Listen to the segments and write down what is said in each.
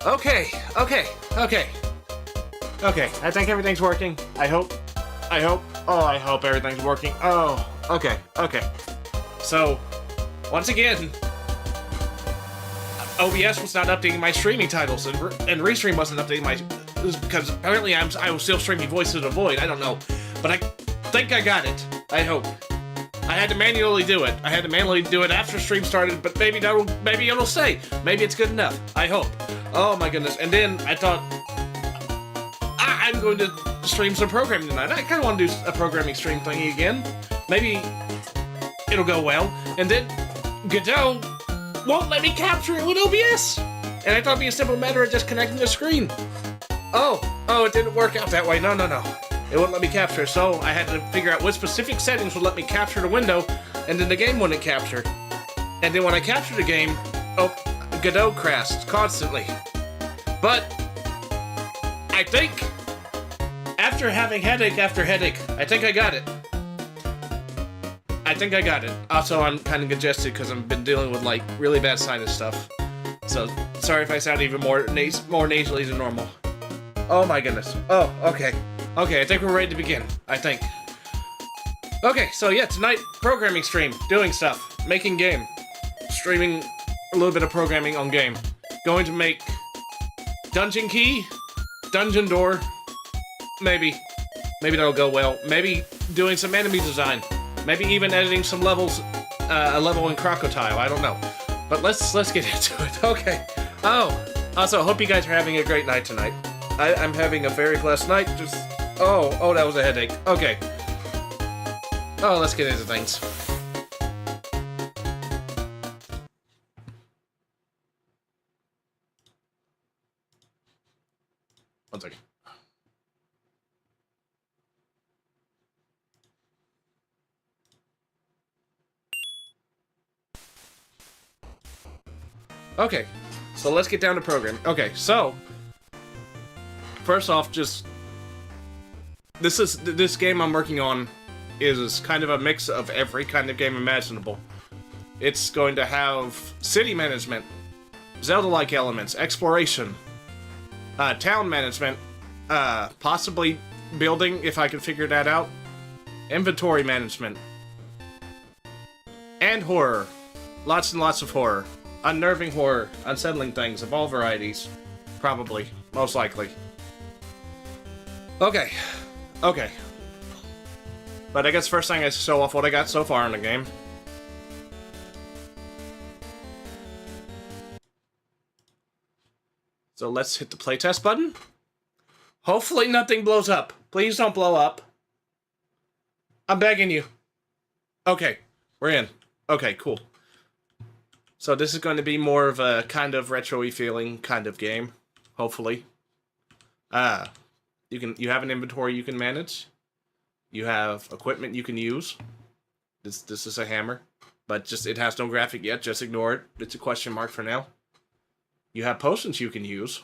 Okay, okay, okay. Okay, I think everything's working. I hope. Oh, I hope everything's working. Oh, okay, okay. So, once again, OBS was not updating my streaming titles, and Restream wasn't updating my... Because apparently I was still streaming Voice of the Void, I don't know. But I think I got it. I hope. I had to manually do it. I had to manually do it after stream started, but maybe it'll stay. Maybe it's good enough. I hope. Oh my goodness. And then I thought, I'm going to stream some programming tonight. I kind of want to do a programming stream thingy again. Maybe it'll go well. And then Godot won't let me capture it with OBS. And I thought it'd be a simple matter of just connecting the screen. Oh, it didn't work out that way. No. It wouldn't let me capture, so I had to figure out what specific settings would let me capture the window, and then the game wouldn't capture. And then when I captured the game, Godot crashed constantly. But I think, after having headache after headache, I think I got it. Also, I'm kind of congested because I've been dealing with, like, really bad sinus stuff. So, sorry if I sound even more nasally than normal. Oh my goodness. Oh, okay. Okay, I think we're ready to begin. I think. Okay, so yeah, tonight, programming stream. Doing stuff. Making game. Streaming a little bit of programming on game. Going to make dungeon key, dungeon door. Maybe that'll go well. Maybe doing some enemy design. Maybe even editing some levels, a level in Crocodile. I don't know. But let's get into it. Okay. Oh, also, hope you guys are having a great night tonight. I'm having a very blessed night. Just... Oh, that was a headache. Okay. Oh, let's get into things. One second. Okay, so let's get down to programming. Okay, so first off, this game I'm working on is kind of a mix of every kind of game imaginable. It's going to have city management, Zelda-like elements, exploration, town management, possibly building if I can figure that out, inventory management, and horror. Lots and lots of horror. Unnerving horror, unsettling things of all varieties. Probably. Most likely. Okay. But I guess first thing I show off what I got so far in the game. So let's hit the playtest button. Hopefully nothing blows up. Please don't blow up. I'm begging you. Okay, we're in. Okay, cool. So this is going to be more of a kind of retro-y feeling kind of game. Hopefully. You have an inventory you can manage. You have equipment you can use. This is a hammer, but it has no graphic yet. Just ignore it. It's a question mark for now. You have potions you can use,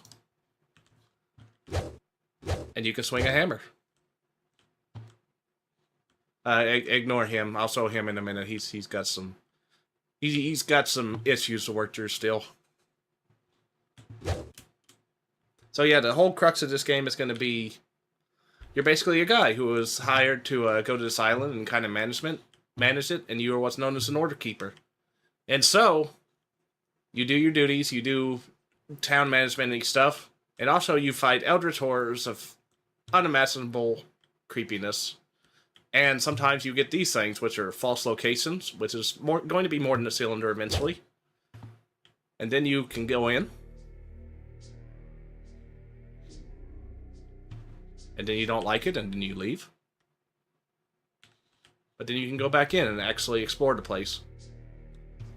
and you can swing a hammer. Ignore him. I'll show him in a minute. He's got some issues to work through still. So yeah, the whole crux of this game is going to be, you're basically a guy who was hired to go to this island and kind of manage it, and you are what's known as an order keeper. And so, you do your duties, you do town management stuff, and also you fight eldritch horrors of unimaginable creepiness. And sometimes you get these things, which are false locations, which is going to be more than a cylinder eventually. And then you can go in. And then you don't like it, and then you leave. But then you can go back in and actually explore the place.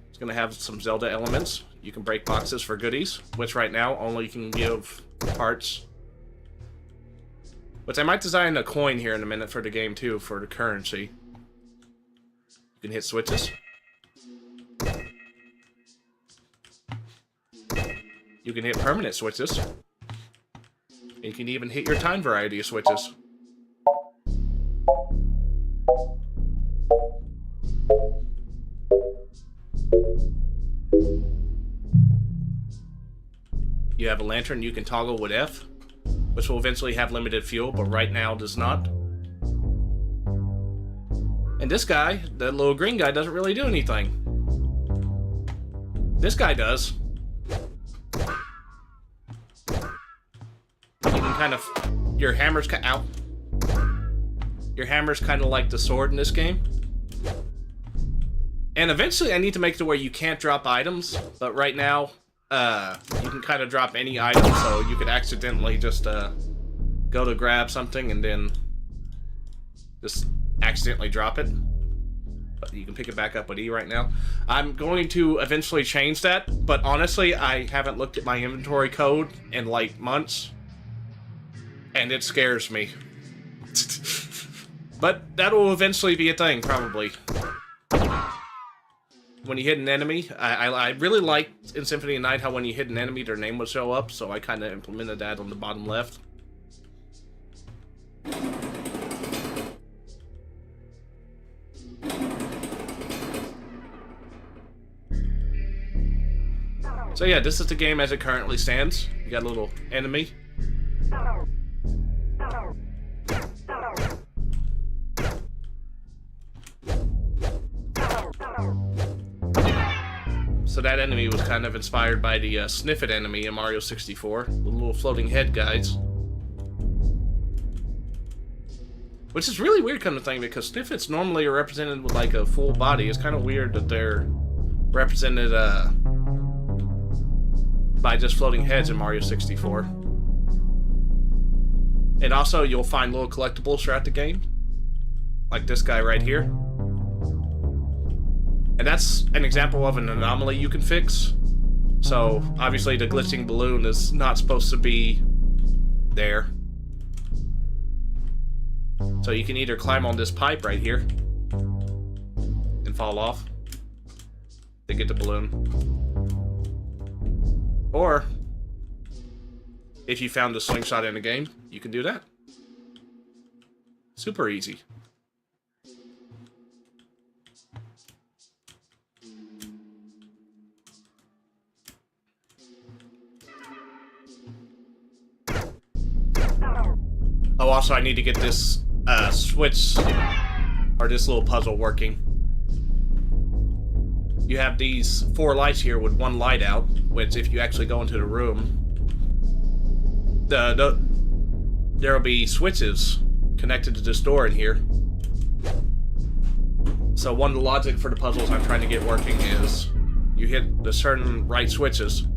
It's going to have some Zelda elements. You can break boxes for goodies, which right now only can give parts. But I might design a coin here in a minute for the game too, for the currency. You can hit switches. You can hit permanent switches. And you can even hit your time variety of switches. You you have a lantern you can toggle with F, which will eventually have limited fuel, but right now does not. And this guy, the little green guy, doesn't really do anything. This guy does. You can kind of... Your hammer's out. Your hammer's kind of like the sword in this game. And eventually I need to make it to where you can't drop items, but right now, you can kind of drop any item, so you could accidentally just, go to grab something and then just accidentally drop it. But you can pick it back up with E right now. I'm going to eventually change that, but honestly, I haven't looked at my inventory code in, like, months. And it scares me. But that will eventually be a thing, probably. When you hit an enemy, I really liked in Symphony of Night how when you hit an enemy, their name would show up, so I kind of implemented that on the bottom left. So yeah, this is the game as it currently stands. You got a little enemy. So that enemy was kind of inspired by the Sniffit enemy in Mario 64. The little floating head guys. Which is really weird kind of thing, because Sniffits normally are represented with like a full body. It's kind of weird that they're represented by just floating heads in Mario 64. And also, you'll find little collectibles throughout the game. Like this guy right here. And that's an example of an anomaly you can fix. So, obviously the glitching balloon is not supposed to be there. So you can either climb on this pipe right here and fall off to get the balloon. Or, if you found the slingshot in the game, you can do that. Super easy. Oh, also I need to get this switch, or this little puzzle working. You have these 4 lights here with 1 light out, which if you actually go into the room, there will be switches connected to this door in here. So one of the logic for the puzzles I'm trying to get working is you hit the certain right switches.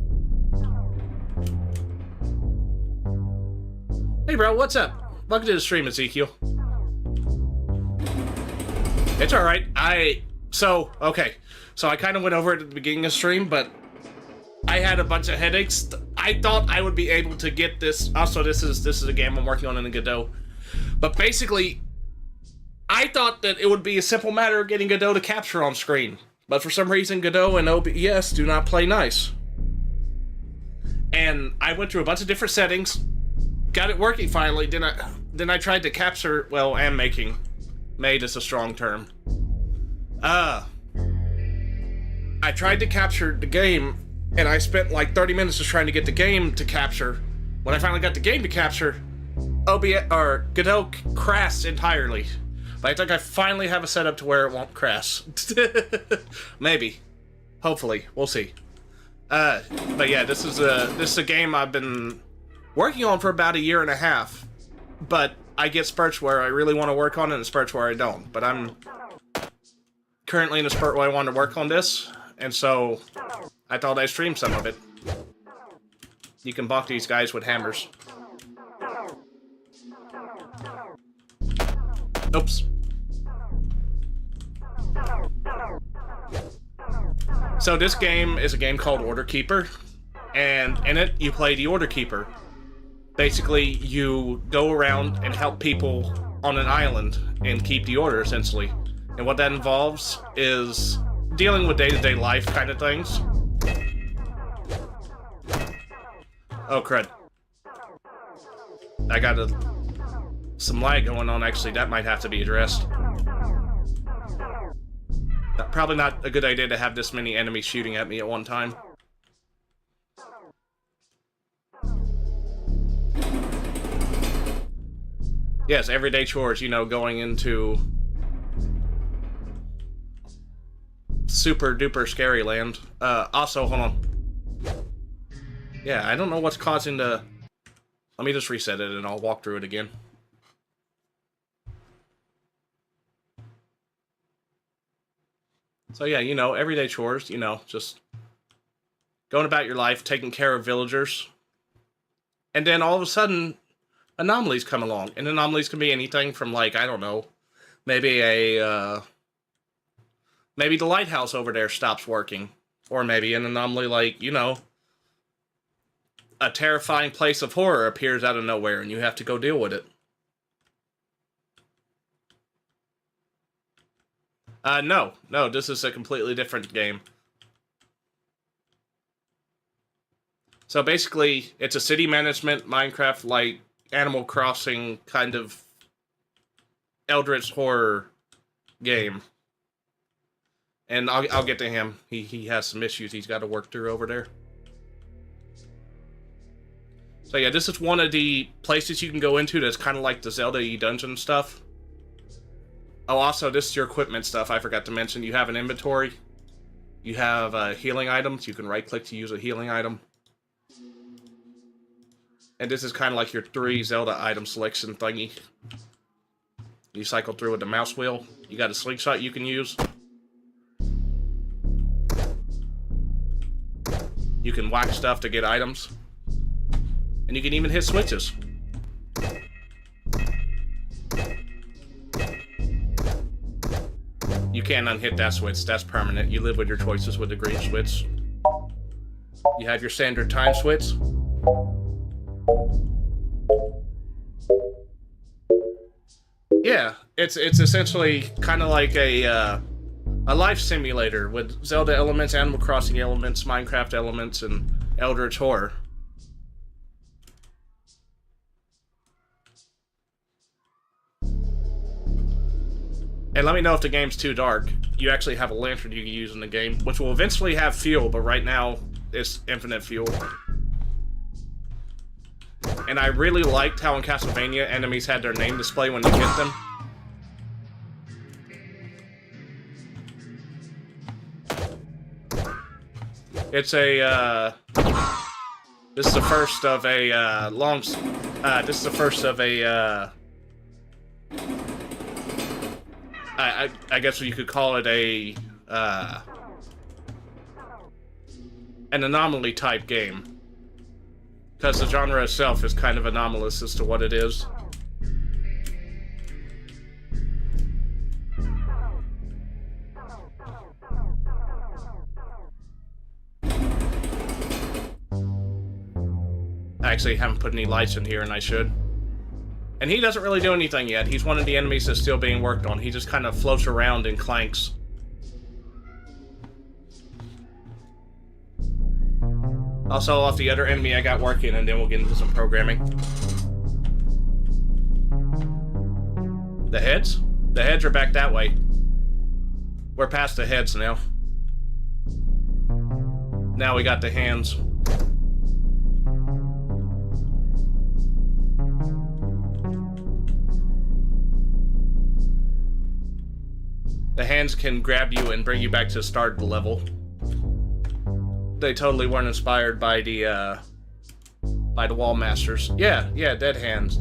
Hey bro, what's up? Welcome to the stream, Ezekiel. It's alright. Okay. So I kind of went over it at the beginning of the stream, but I had a bunch of headaches. I thought I would be able to get this. Also, this is a game I'm working on in Godot. But basically, I thought that it would be a simple matter of getting Godot to capture on screen. But for some reason, Godot and OBS do not play nice. And I went through a bunch of different settings, got it working finally. Then I tried to capture, well, and making. Made is a strong term. I tried to capture the game, and I spent like 30 minutes just trying to get the game to capture. When I finally got the game to capture, Godot crashed entirely. But I think I finally have a setup to where it won't crash. Maybe. Hopefully. We'll see. But yeah, this is a game I've been working on for about 1.5 years. But I get spurts where I really want to work on it and spurts where I don't. But I'm currently in a spurt where I want to work on this. And so I thought I'd stream some of it. You can bonk these guys with hammers. Oops. So this game is a game called Order Keeper, and in it you play the Order Keeper. Basically, you go around and help people on an island and keep the order, essentially. And what that involves is dealing with day-to-day life kind of things. Oh, crud. I got some lag going on, actually. That might have to be addressed. Probably not a good idea to have this many enemies shooting at me at one time. Yes, everyday chores, you know, going into super duper scary land. Also, hold on. Yeah, I don't know what's causing the... Let me just reset it and I'll walk through it again. So yeah, you know, everyday chores, you know, just going about your life, taking care of villagers. And then all of a sudden, anomalies come along. And anomalies can be anything from, like, I don't know, maybe maybe the lighthouse over there stops working. Or maybe an anomaly like, you know, a terrifying place of horror appears out of nowhere and you have to go deal with it. No, this is a completely different game. So basically, it's a city management, Minecraft, like, Animal Crossing kind of Eldritch horror game. And I'll get to him. He has some issues he's got to work through over there. So yeah, this is one of the places you can go into that's kind of like the Zelda dungeon stuff. Oh, also, this is your equipment stuff. I forgot to mention. You have an inventory. You have healing items. You can right-click to use a healing item. And this is kind of like your 3 Zelda item selection thingy. You cycle through with the mouse wheel. You got a slingshot you can use. You can whack stuff to get items. And you can even hit switches. You can't unhit that switch. That's permanent. You live with your choices with the green switch. You have your standard time switch. Yeah, it's essentially kind of like a life simulator with Zelda elements, Animal Crossing elements, Minecraft elements, and Eldritch horror. And let me know if the game's too dark. You actually have a lantern you can use in the game, which will eventually have fuel, but right now it's infinite fuel. And I really liked how in Castlevania enemies had their name display when you hit them. It's a, this is the first of a, this is the first of a, I guess you could call it a, an anomaly type game. Because the genre itself is kind of anomalous as to what it is. I actually haven't put any lights in here, and I should. And he doesn't really do anything yet. He's one of the enemies that's still being worked on. He just kind of floats around and clanks. I'll sell off the other enemy I got working, and then we'll get into some programming. The heads? The heads are back that way. We're past the heads now. Now we got the hands. The hands can grab you and bring you back to the start of the level. They totally weren't inspired by the wall masters. Yeah, dead hands.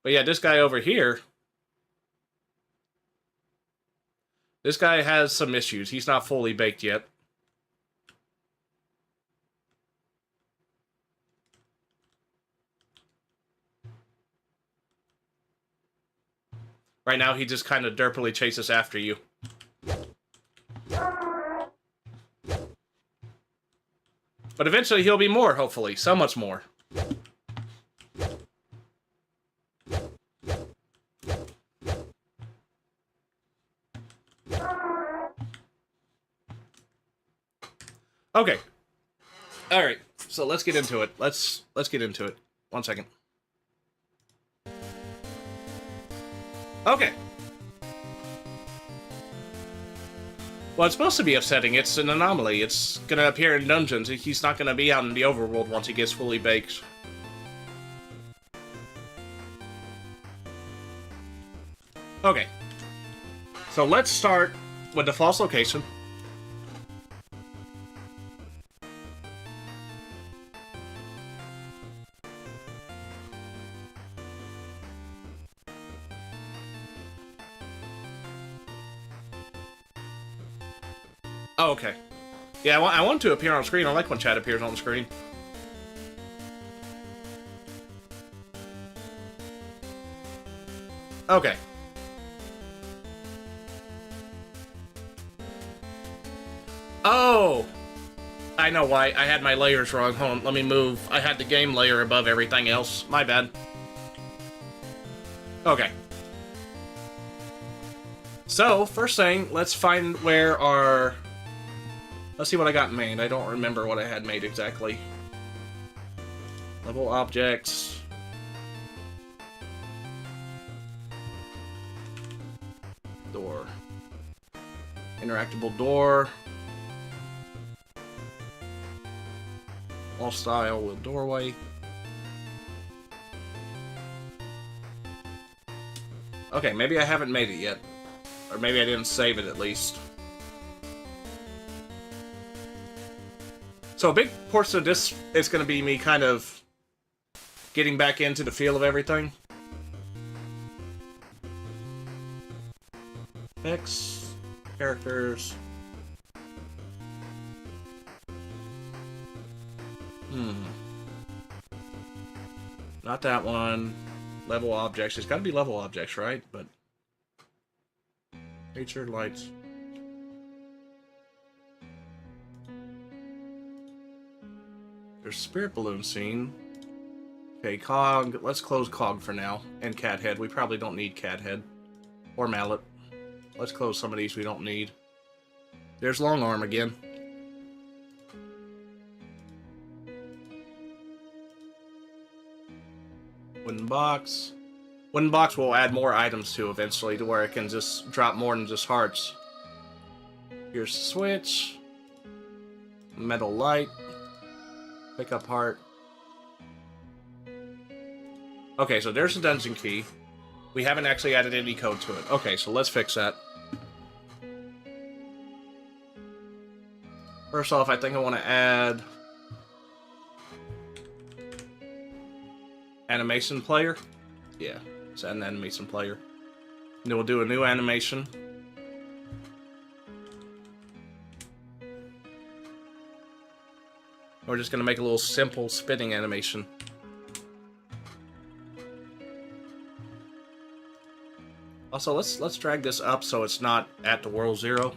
But yeah, this guy over here, this guy has some issues. He's not fully baked yet. Right now, he just kind of derpily chases after you. But eventually, he'll be more, hopefully. So much more. Okay. Alright, so let's get into it. Let's get into it. 1 second. Okay. Well, it's supposed to be upsetting. It's an anomaly. It's gonna appear in dungeons. He's not gonna be out in the overworld once he gets fully baked. Okay. So let's start with the false location. Oh, okay. Yeah, I want to appear on screen. I like when chat appears on the screen. Okay. Oh! I know why. I had my layers wrong. Hold on, let me move. I had the game layer above everything else. My bad. Okay. So, first thing, let's find where our... Let's see what I got made. I don't remember what I had made exactly. Level objects. Door. Interactable door. All style with doorway. Okay, maybe I haven't made it yet. Or maybe I didn't save it at least. So a big portion of this is going to be me kind of getting back into the feel of everything. Effects, characters. Not that one. Level objects. It's got to be level objects, right? But nature, lights. There's spirit balloon scene. Okay, Cog. Let's close Cog for now. And Cat Head. We probably don't need Cat Head. Or Mallet. Let's close some of these we don't need. There's Long Arm again. Wooden box. Wooden box will add more items to eventually to where it can just drop more than just hearts. Here's the switch. Metal light. Pick up heart. Okay, so there's the dungeon key. We haven't actually added any code to it. Okay, so let's fix that. First off, I think I want to add animation player. Yeah, let's add an animation player. And then we'll do a new animation. We're just gonna make a little simple spitting animation. Also, let's drag this up so it's not at the world 0.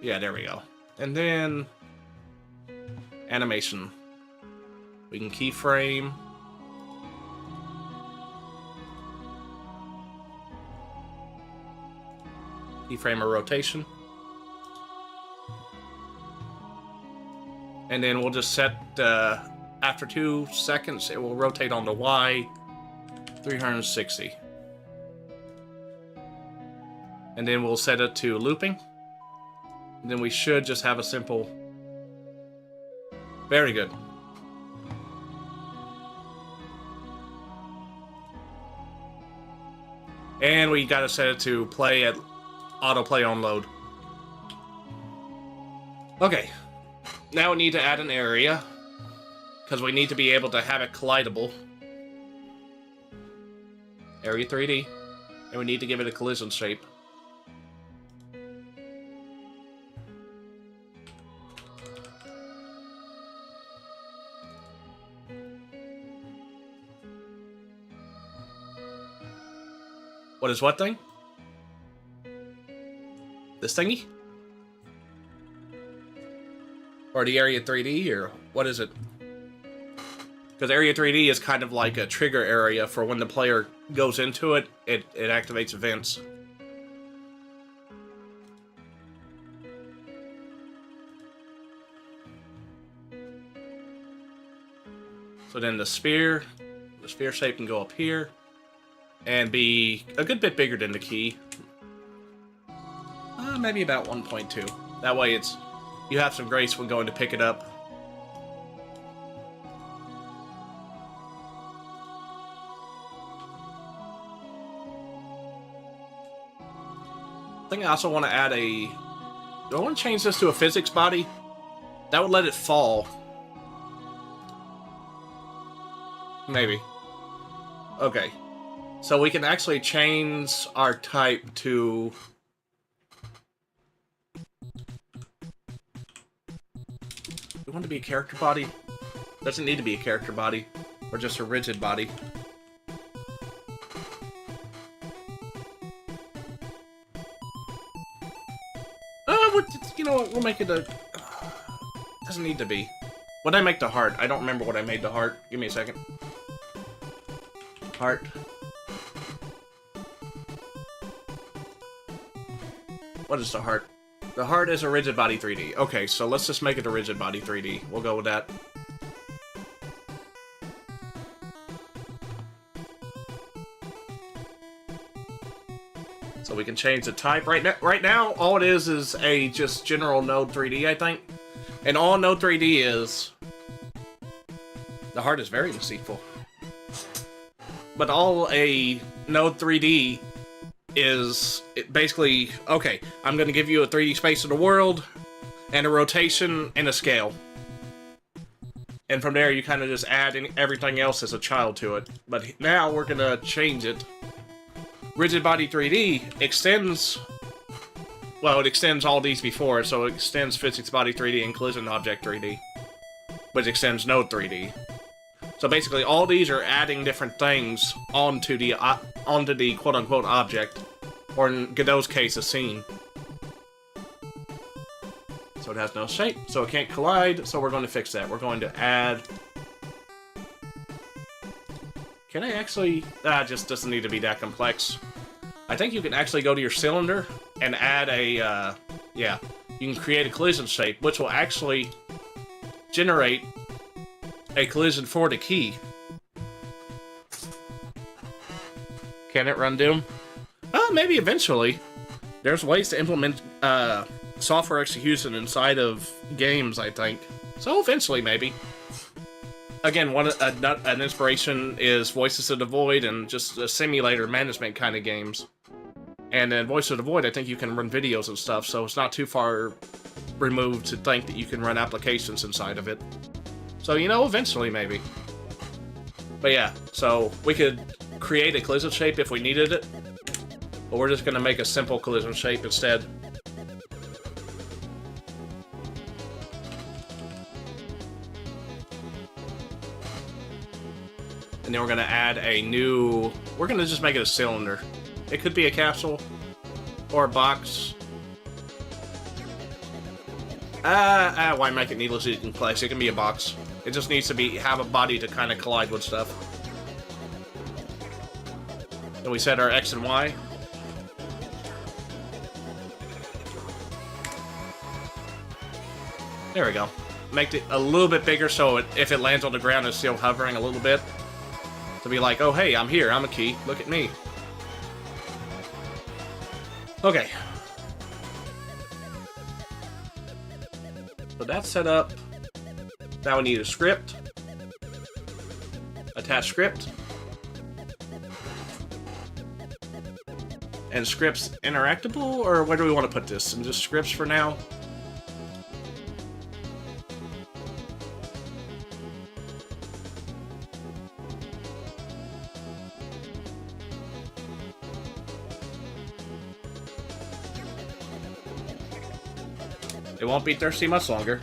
Yeah, there we go. And then animation. We can keyframe. Keyframe a rotation. And then we'll just set, after 2 seconds, it will rotate on the Y 360. And then we'll set it to looping. And then we should just have a simple... Very good. And we gotta set it to play at autoplay on load. Okay. Now we need to add an area, because we need to be able to have it collidable. Area 3D. And we need to give it a collision shape. What is what thing? This thingy? Or the Area 3D, or what is it? Because Area 3D is kind of like a trigger area for when the player goes into it, it activates events. So then the sphere shape can go up here and be a good bit bigger than the key. maybe about 1.2. That way you have some grace when going to pick it up. I think I also want to add do I want to change this to a physics body? That would let it fall. Maybe. Okay. So we can actually change our type to... We want it to be a character body? Doesn't need to be a character body. Or just a rigid body. You know what? We'll make it a... Doesn't need to be. What did I make the heart? I don't remember what I made the heart. Give me a second. Heart. What is the heart? The heart is a rigid body 3D. Okay, so let's just make it a rigid body 3D. We'll go with that. So we can change the type. Right now, all it is a just general Node 3D, I think. And all Node 3D is... The heart is very deceitful. But all a Node 3D is basically, okay, I'm going to give you a 3D space of the world, and a rotation, and a scale. And from there, you kind of just add in everything else as a child to it. But now, we're going to change it. Rigid Body 3D extends... Well, it extends all these before, so it extends Physics Body 3D and Collision Object 3D. Which extends Node 3D. So basically, all these are adding different things onto the quote-unquote object, or in Godot's case, a scene. So it has no shape, so it can't collide, so we're going to fix that. We're going to add... Can I actually... That just doesn't need to be that complex. I think you can actually go to your cylinder and add a... yeah, you can create a collision shape, which will actually generate a collision for the key. Can it run Doom? Maybe eventually. There's ways to implement software execution inside of games, I think. So eventually, maybe. Again, an inspiration is Voices of the Void and just a simulator management kind of games. And in Voice of the Void, I think you can run videos and stuff, so it's not too far removed to think that you can run applications inside of it. So, you know, eventually, maybe. But yeah, so we could create a collision shape if we needed it. But we're just going to make a simple collision shape instead. And then we're going to add a new... We're going to just make it a cylinder. It could be a capsule. Or a box. Why make it needlessly complex? It can be a box. It just needs to have a body to kind of collide with stuff. Then we set our X and Y. There we go. Make it a little bit bigger so if it lands on the ground, it's still hovering a little bit. To be like, oh hey, I'm here, I'm a key, look at me. Okay. So that's set up. Now we need a script. Attach script. And scripts interactable, or where do we want to put this? And just scripts for now. It won't be thirsty much longer.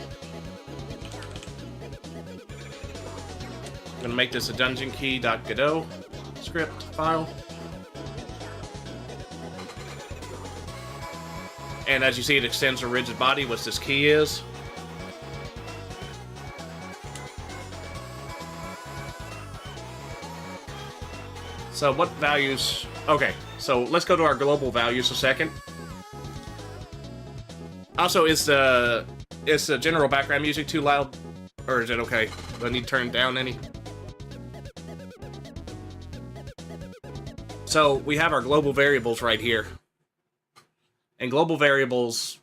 I'm gonna make this a dungeon key.godot script file. And as you see, it extends a rigid body, which this key is. So what values... Okay, so let's go to our global values a second. Also, is the general background music too loud? Or is it okay? Do I need to turn it down any? So, we have our global variables right here. And global variables,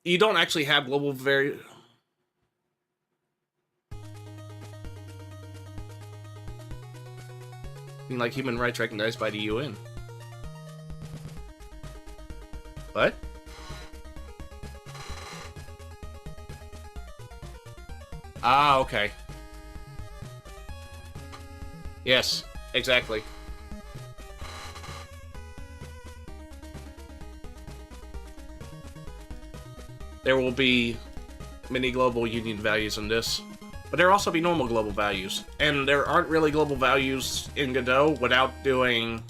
you don't actually have global like human rights recognized by the UN. What? Ah, okay. Yes, exactly. There will be many global union values in this, but there will also be normal global values. And there aren't really global values in Godot without doing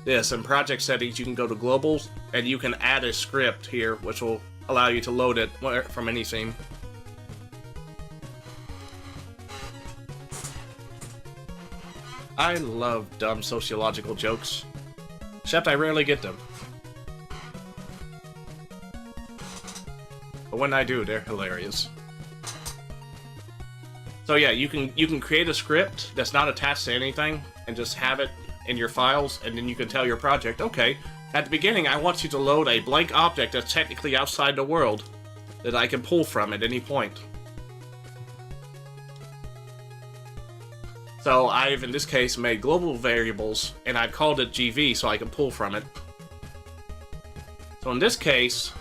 this. In project settings, you can go to globals, and you can add a script here, which will allow you to load it from any scene. I love dumb sociological jokes, except I rarely get them. But when I do, they're hilarious. So yeah, you can create a script that's not attached to anything and just have it in your files, and then you can tell your project, okay, at the beginning I want you to load a blank object that's technically outside the world that I can pull from at any point. So I've, in this case, made global variables, and I've called it GV so I can pull from it. So in this case,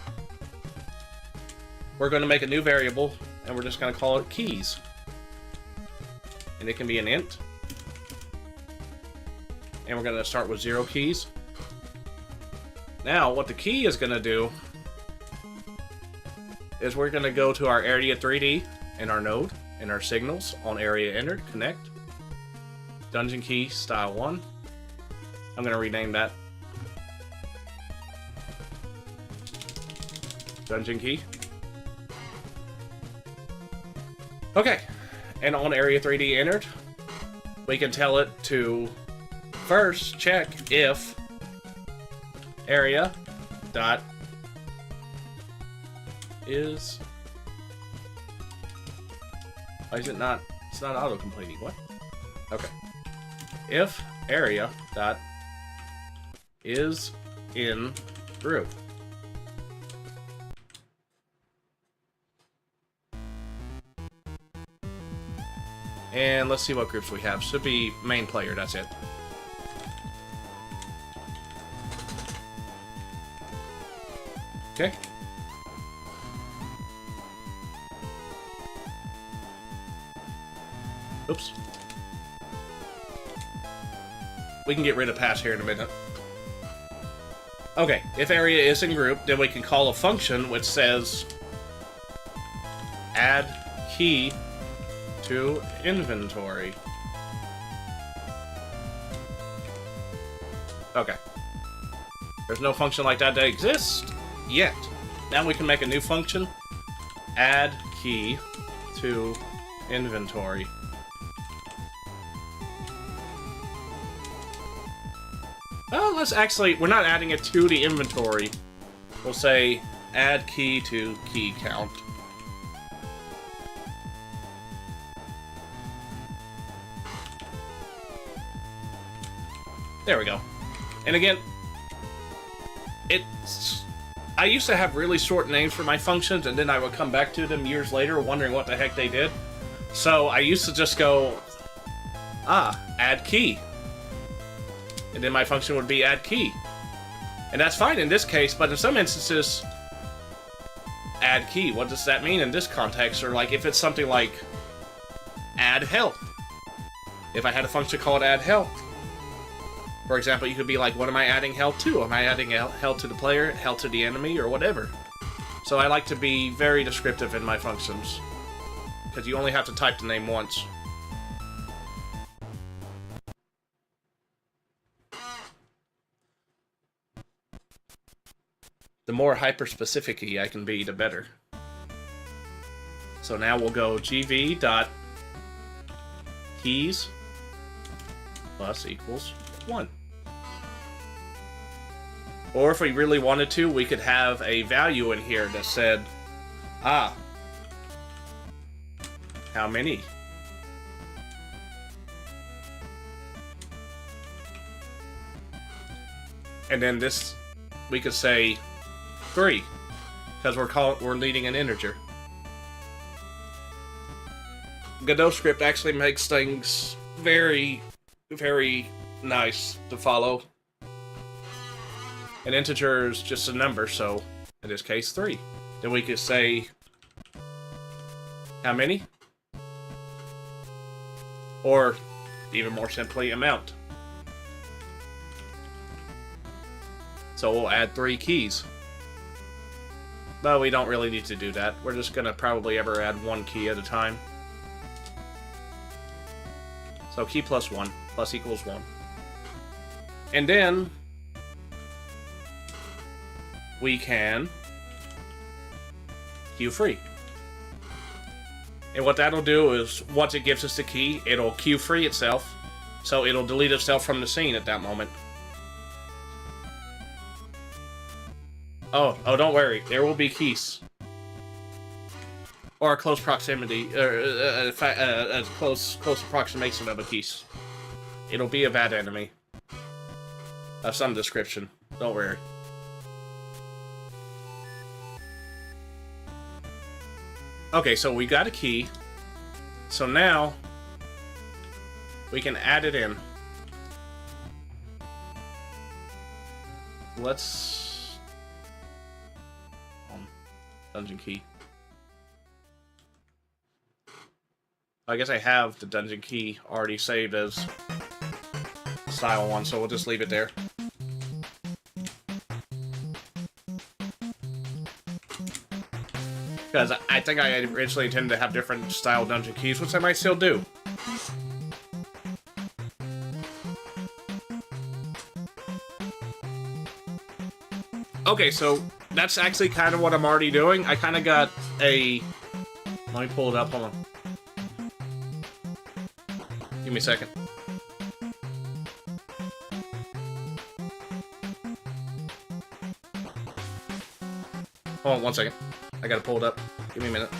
we're going to make a new variable, and we're just going to call it keys. And it can be an int. And we're going to start with 0 keys. Now, what the key is going to do is we're going to go to our area 3D in our node, and our signals on area entered, connect. Dungeon key style 1. I'm going to rename that dungeon key. Okay, and on area 3D entered, we can tell it to first check if area dot is. Why is it not? It's not auto completing. What? Okay. If area dot is in group. And let's see what groups we have. Should be main player, that's it. Okay. Oops. We can get rid of pass here in a minute. Okay, if area is in group, then we can call a function which says add key to inventory. Okay. There's no function like that exists yet. Now we can make a new function. Add key to inventory. Oh, let's actually, we're not adding it to the inventory. We'll say add key to key count. There we go. And again, I used to have really short names for my functions, and then I would come back to them years later wondering what the heck they did. So I used to just go, add key. And then my function would be add key. And that's fine in this case, but in some instances, add key, what does that mean in this context? Or like if it's something like add health. If I had a function called add health, for example, you could be like, what am I adding health to? Am I adding health to the player, health to the enemy, or whatever? So I like to be very descriptive in my functions, because you only have to type the name once. The more hyper-specific-y I can be, the better. So now we'll go gv.keys plus equals 1. Or if we really wanted to, we could have a value in here that said, how many? And then this, we could say 3. Because we're leading an integer. Godot script actually makes things very, very nice to follow. An integer is just a number, so in this case 3. Then we could say how many? Or even more simply, amount. So we'll add 3 keys. But we don't really need to do that. We're just gonna probably ever add 1 key at a time. So key plus 1 plus equals 1. And then we can queue free. And what that'll do is, once it gives us the key, it'll queue free itself. So it'll delete itself from the scene at that moment. Oh, don't worry. There will be keys. Or a close proximity, or a close approximation of a keys. It'll be a bad enemy. Of some description. Don't worry. Okay, so we got a key. So now we can add it in. Let's dungeon key. I guess I have the dungeon key already saved as style 1, so we'll just leave it there. Because I think I originally intended to have different style dungeon keys, which I might still do. Okay, so that's actually kind of what I'm already doing. I kind of got a... Let me pull it up, hold on. Give me a second. Hold on 1 second. I gotta pull it up. Give me a minute.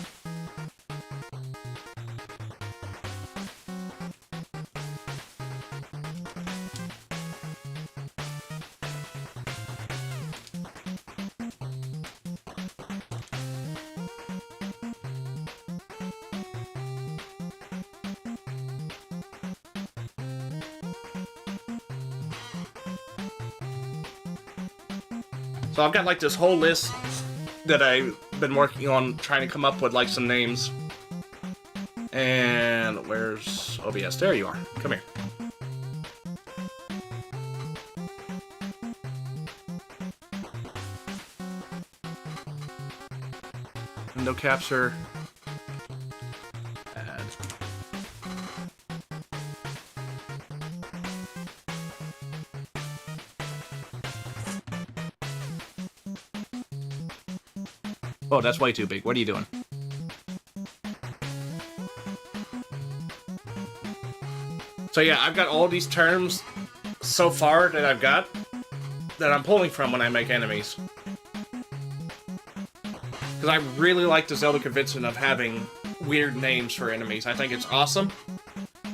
So I've got like this whole list that I've been working on trying to come up with like some names. And where's OBS? There you are. Come here. Window capture. Add. Oh, that's way too big. What are you doing? So yeah, I've got all these terms so far that I've got that I'm pulling from when I make enemies. Because I really like the Zelda convention of having weird names for enemies. I think it's awesome.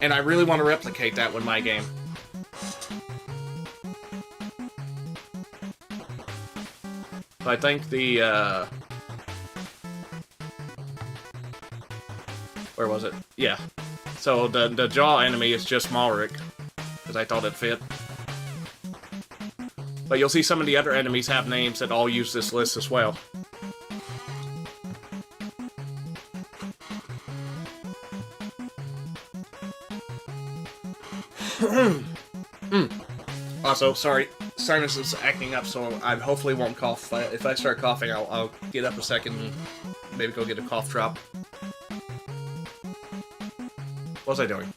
And I really want to replicate that with my game. So I think the, where was it? Yeah. So the jaw enemy is just Malric, because I thought it fit. But you'll see some of the other enemies have names that all use this list as well. Also, sorry, sinus is acting up, so I hopefully won't cough. If I start coughing, I'll get up a second and maybe go get a cough drop. What was I doing?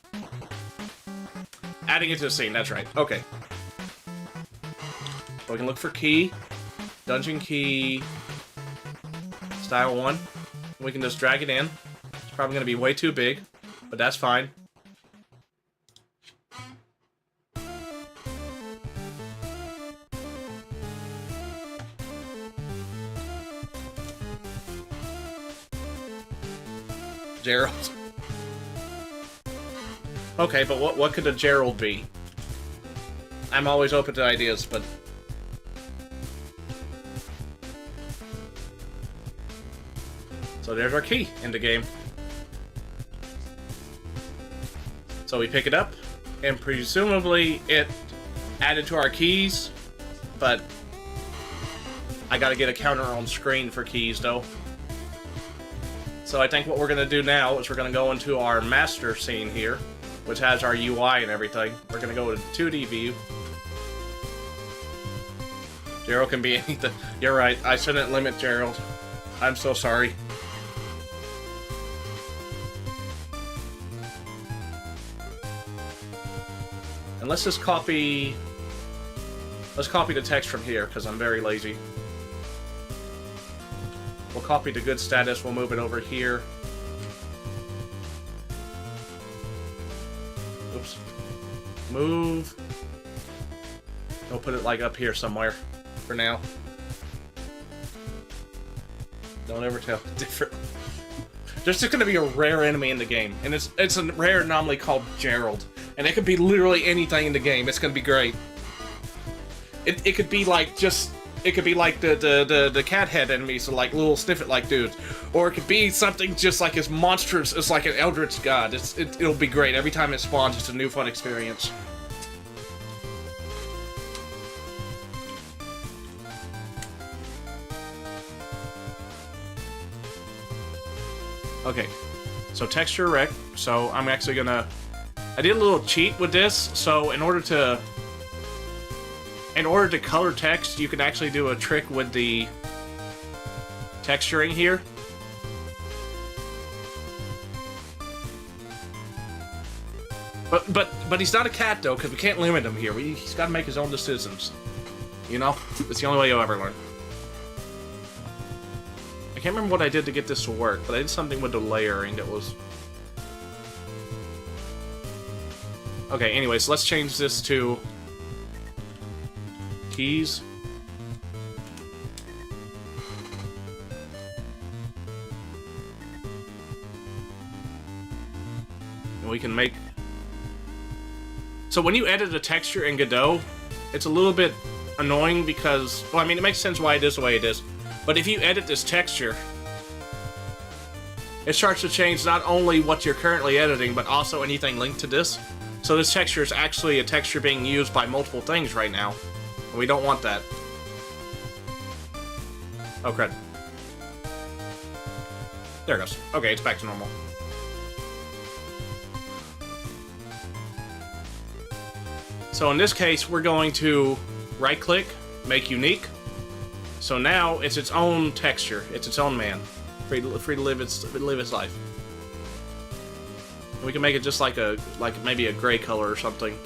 Adding it to the scene, that's right. Okay. So we can look for key, dungeon key, style 1. We can just drag it in. It's probably going to be way too big, but that's fine. Gerald. Okay, but what could a Gerald be? I'm always open to ideas, but... So there's our key in the game. So we pick it up, and presumably it added to our keys, but I gotta get a counter on screen for keys though. So I think what we're gonna do now is we're gonna go into our master scene here, which has our UI and everything. We're gonna go to 2D view. Gerald can be anything. You're right, I shouldn't limit Gerald. I'm so sorry. And let's just copy... Let's copy the text from here, because I'm very lazy. We'll copy the good status, we'll move it over here. Oops. Move. We'll put it like up here somewhere, for now. Don't ever tell different. There's just gonna be a rare enemy in the game, and it's a rare anomaly called Gerald. And it could be literally anything in the game. It's gonna be great. It could be like just... It could be like the cat head enemies, so like little sniffet-like dudes. Or it could be something just like as monstrous as like an eldritch god. It'll be great. Every time it spawns, it's a new fun experience. Okay. So texture rec. So I'm actually gonna... I did a little cheat with this, so in order to color text, you can actually do a trick with the texturing here. But he's not a cat though, because we can't limit him here. He's got to make his own decisions. You know, it's the only way you'll ever learn. I can't remember what I did to get this to work, but I did something with the layering that was... Okay, anyways, let's change this to keys. And we can make... So when you edit a texture in Godot, it's a little bit annoying because... Well, I mean, it makes sense why it is the way it is. But if you edit this texture, it starts to change not only what you're currently editing, but also anything linked to this. So this texture is actually a texture being used by multiple things right now. And we don't want that. Oh, crud. There it goes. Okay, it's back to normal. So in this case, we're going to right-click, make unique. So now it's its own texture. It's its own man. Free to live its life. We can make it just like maybe a gray color or something.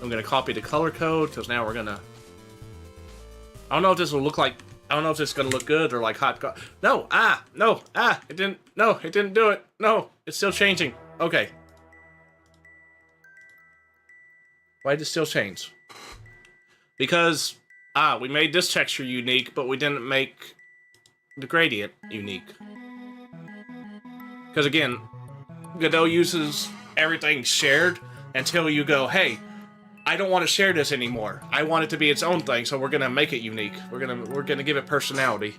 I'm gonna copy the color code because now we're gonna... I don't know if this will look like... I don't know if this is gonna look good or like hot... No! No! It didn't... No! It didn't do it! No! It's still changing. Okay. Why did it still change? Because... we made this texture unique, but we didn't make the gradient unique. Because again, Godot uses everything shared until you go, hey, I don't want to share this anymore. I want it to be its own thing, so we're gonna make it unique. We're gonna give it personality.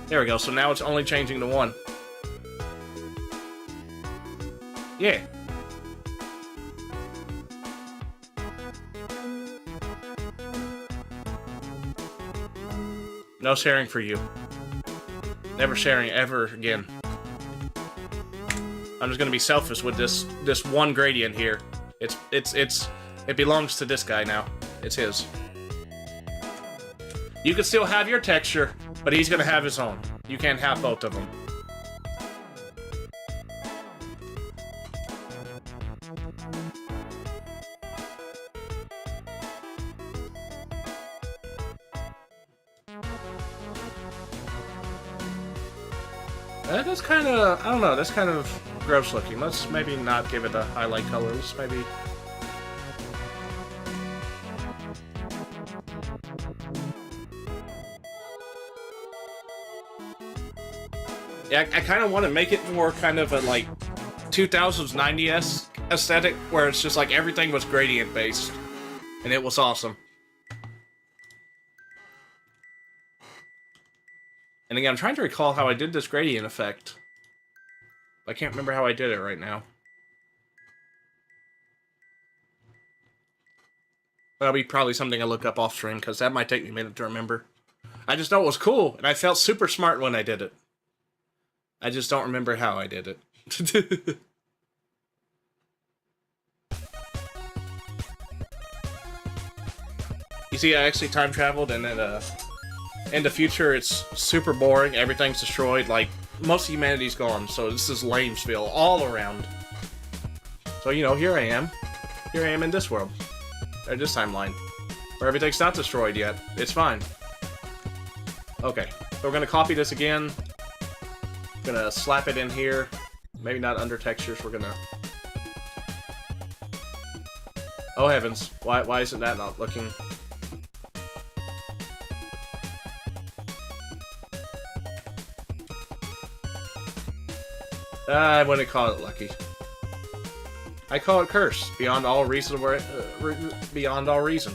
There we go, so now it's only changing to 1. Yeah. No sharing for you. Never sharing ever again. I'm just gonna be selfish with this one gradient here. It belongs to this guy now. It's his. You can still have your texture, but he's gonna have his own. You can't have both of them. That's kind of, I don't know, that's kind of gross looking. Let's maybe not give it a highlight color. Let's maybe... Yeah, I kind of want to make it more kind of a, like, 2000s 90s aesthetic, where it's just like everything was gradient based. And it was awesome. And again, I'm trying to recall how I did this gradient effect. I can't remember how I did it right now. That'll be probably something I look up off stream, because that might take me a minute to remember. I just know it was cool, and I felt super smart when I did it. I just don't remember how I did it. You see, I actually time traveled, and then, in the future, it's super boring. Everything's destroyed. Like, most of humanity's gone, so this is Lamesville all around. So, you know, here I am. Here I am in this world. Or this timeline. Where everything's not destroyed yet. It's fine. Okay. So we're gonna copy this again. Gonna slap it in here. Maybe not under textures. We're gonna... Oh, heavens. Why isn't that not looking... I wouldn't call it lucky. I call it curse, beyond all reason. Beyond all reason.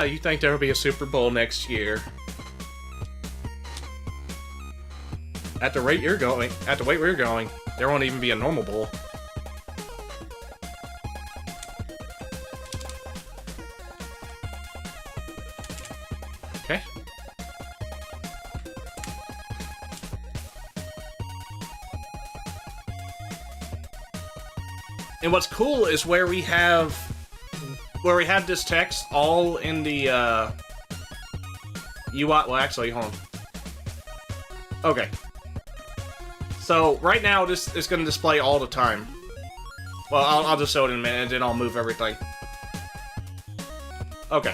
You think there will be a Super Bowl next year? At the rate we're going, there won't even be a normal bowl. Okay. And what's cool is where we have this text all in the UI. Well, actually, hold on. Okay. So right now, this is going to display all the time. Well, I'll just show it in a minute, and then I'll move everything. Okay.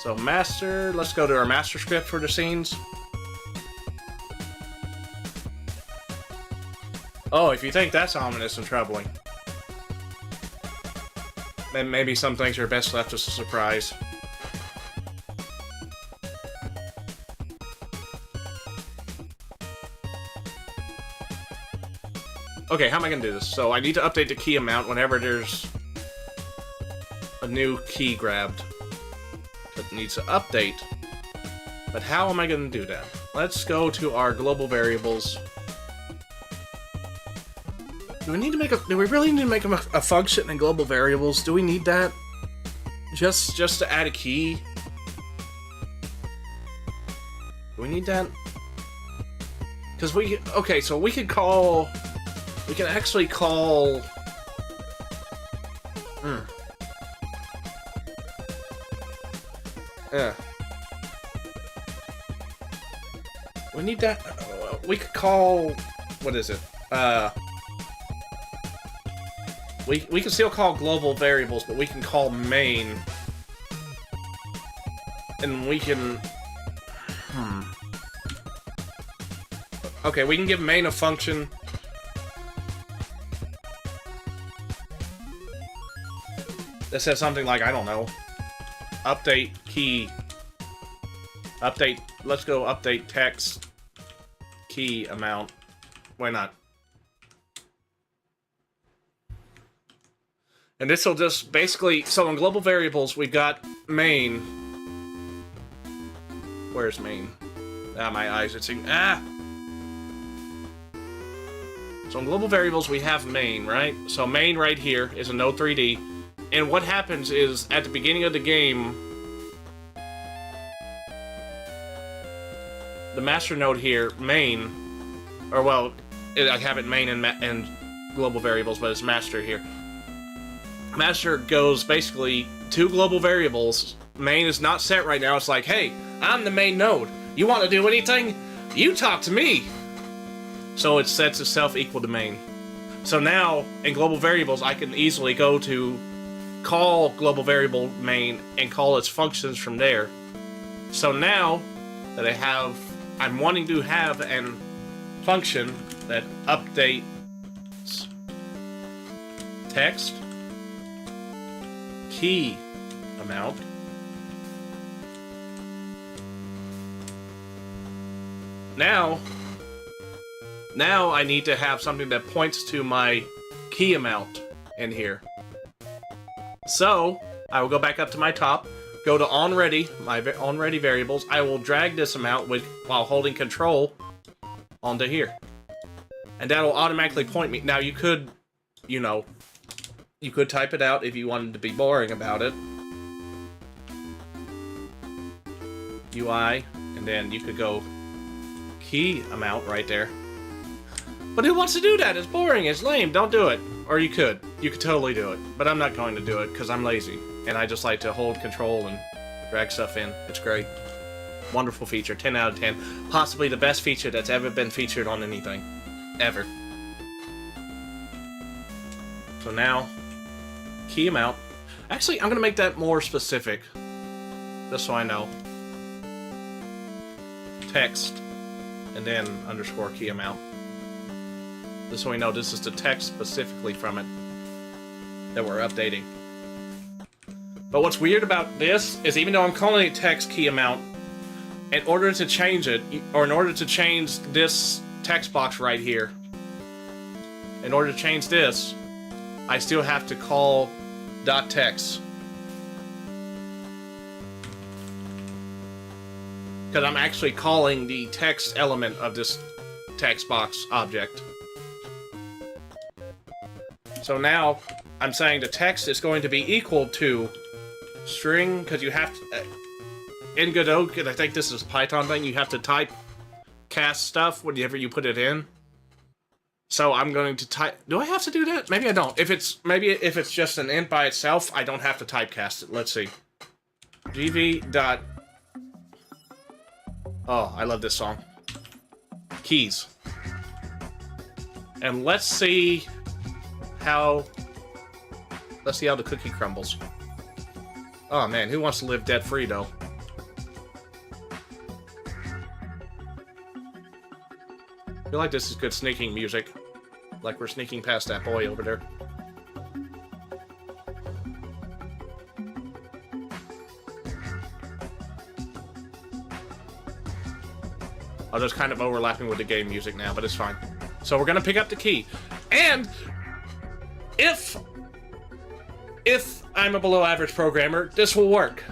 So master, let's go to our master script for the scenes. Oh, if you think that's ominous and troubling, then maybe some things are best left as a surprise. Okay, how am I gonna do this? So I need to update the key amount whenever there's a new key grabbed. It needs to update. But how am I going to do that? Let's go to our global variables. Do we really need to make a function in global variables? Do we need that? Just to add a key? Do we need that? Because okay, so we can actually call... Yeah. We need that. We could call. What is it? We can still call global variables, but we can call main, and we can. Okay, we can give main a function. That says something like, I don't know. Update key. Update. Let's go update text key amount. Why not? And this will just basically. So in global variables, we've got main. Where's main? Ah, my eyes. It's So in global variables, we have main, right? So main right here is a node 3D. And what happens is, at the beginning of the game, the master node here, main, or well, I have it main and global variables, but it's master here. Master goes basically to global variables. Main is not set right now. It's like, hey, I'm the main node. You want to do anything? You talk to me. So it sets itself equal to main. So now, in global variables, I can easily go to call global variable main and call its functions from there. So now that I'm wanting to have an function that updates text key amount. Now I need to have something that points to my key amount in here. So I will go back up to my top, go to onReady, my onReady variables. I will drag this amount while holding Control onto here, and that will automatically point me. Now you could, you could type it out if you wanted to be boring about it. UI, and then you could go key amount right there. But who wants to do that? It's boring, it's lame, don't do it. Or you could totally do it. But I'm not going to do it because I'm lazy. And I just like to hold Control and drag stuff in. It's great. Wonderful feature, 10 out of 10. Possibly the best feature that's ever been featured on anything. Ever. So now, key amount. Actually, I'm going to make that more specific. Just so I know. Text. And then underscore key amount. Just so we know this is the text specifically from it that we're updating. But what's weird about this is even though I'm calling it text key amount, in order to change it, or in order to change this text box right here, in order to change this, I still have to call .text. Because I'm actually calling the text element of this text box object. So now, I'm saying the text is going to be equal to string, because you have to, in Godot, because I think this is a Python thing, you have to type cast stuff whenever you put it in. So I'm going to type, do I have to do that? Maybe I don't. Maybe if it's just an int by itself, I don't have to typecast it. Let's see. gv dot, oh, I love this song. Keys. And let's see how the cookie crumbles. Oh man, who wants to live debt free though? I feel like this is good sneaking music. Like we're sneaking past that boy over there. Oh, there's kind of overlapping with the game music now, but it's fine. So we're gonna pick up the key. And if I'm a below average programmer, this will work.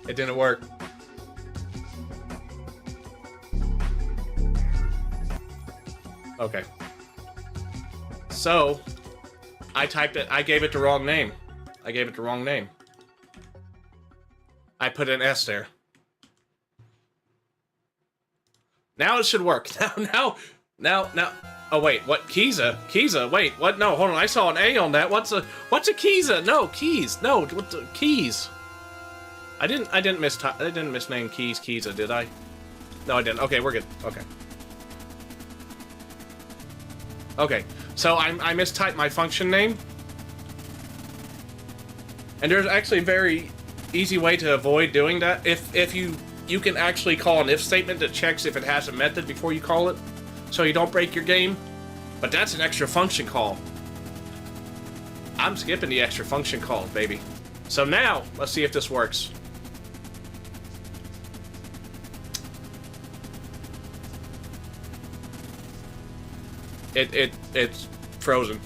It didn't work. Okay. So, I gave it the wrong name. I put an S there. Now it should work. Now. Oh wait, what? Kiza? Wait, what? No, hold on. I saw an A on that. What's a Kiza? No, keys. No, what the keys? I didn't misname keys Kiza, did I? No, I didn't. Okay, we're good. Okay, so I mistyped my function name. And there's actually a very easy way to avoid doing that. If you can actually call an if statement that checks if it has a method before you call it, so you don't break your game. But that's an extra function call. I'm skipping the extra function call, baby. So now, let's see if this works. It's frozen.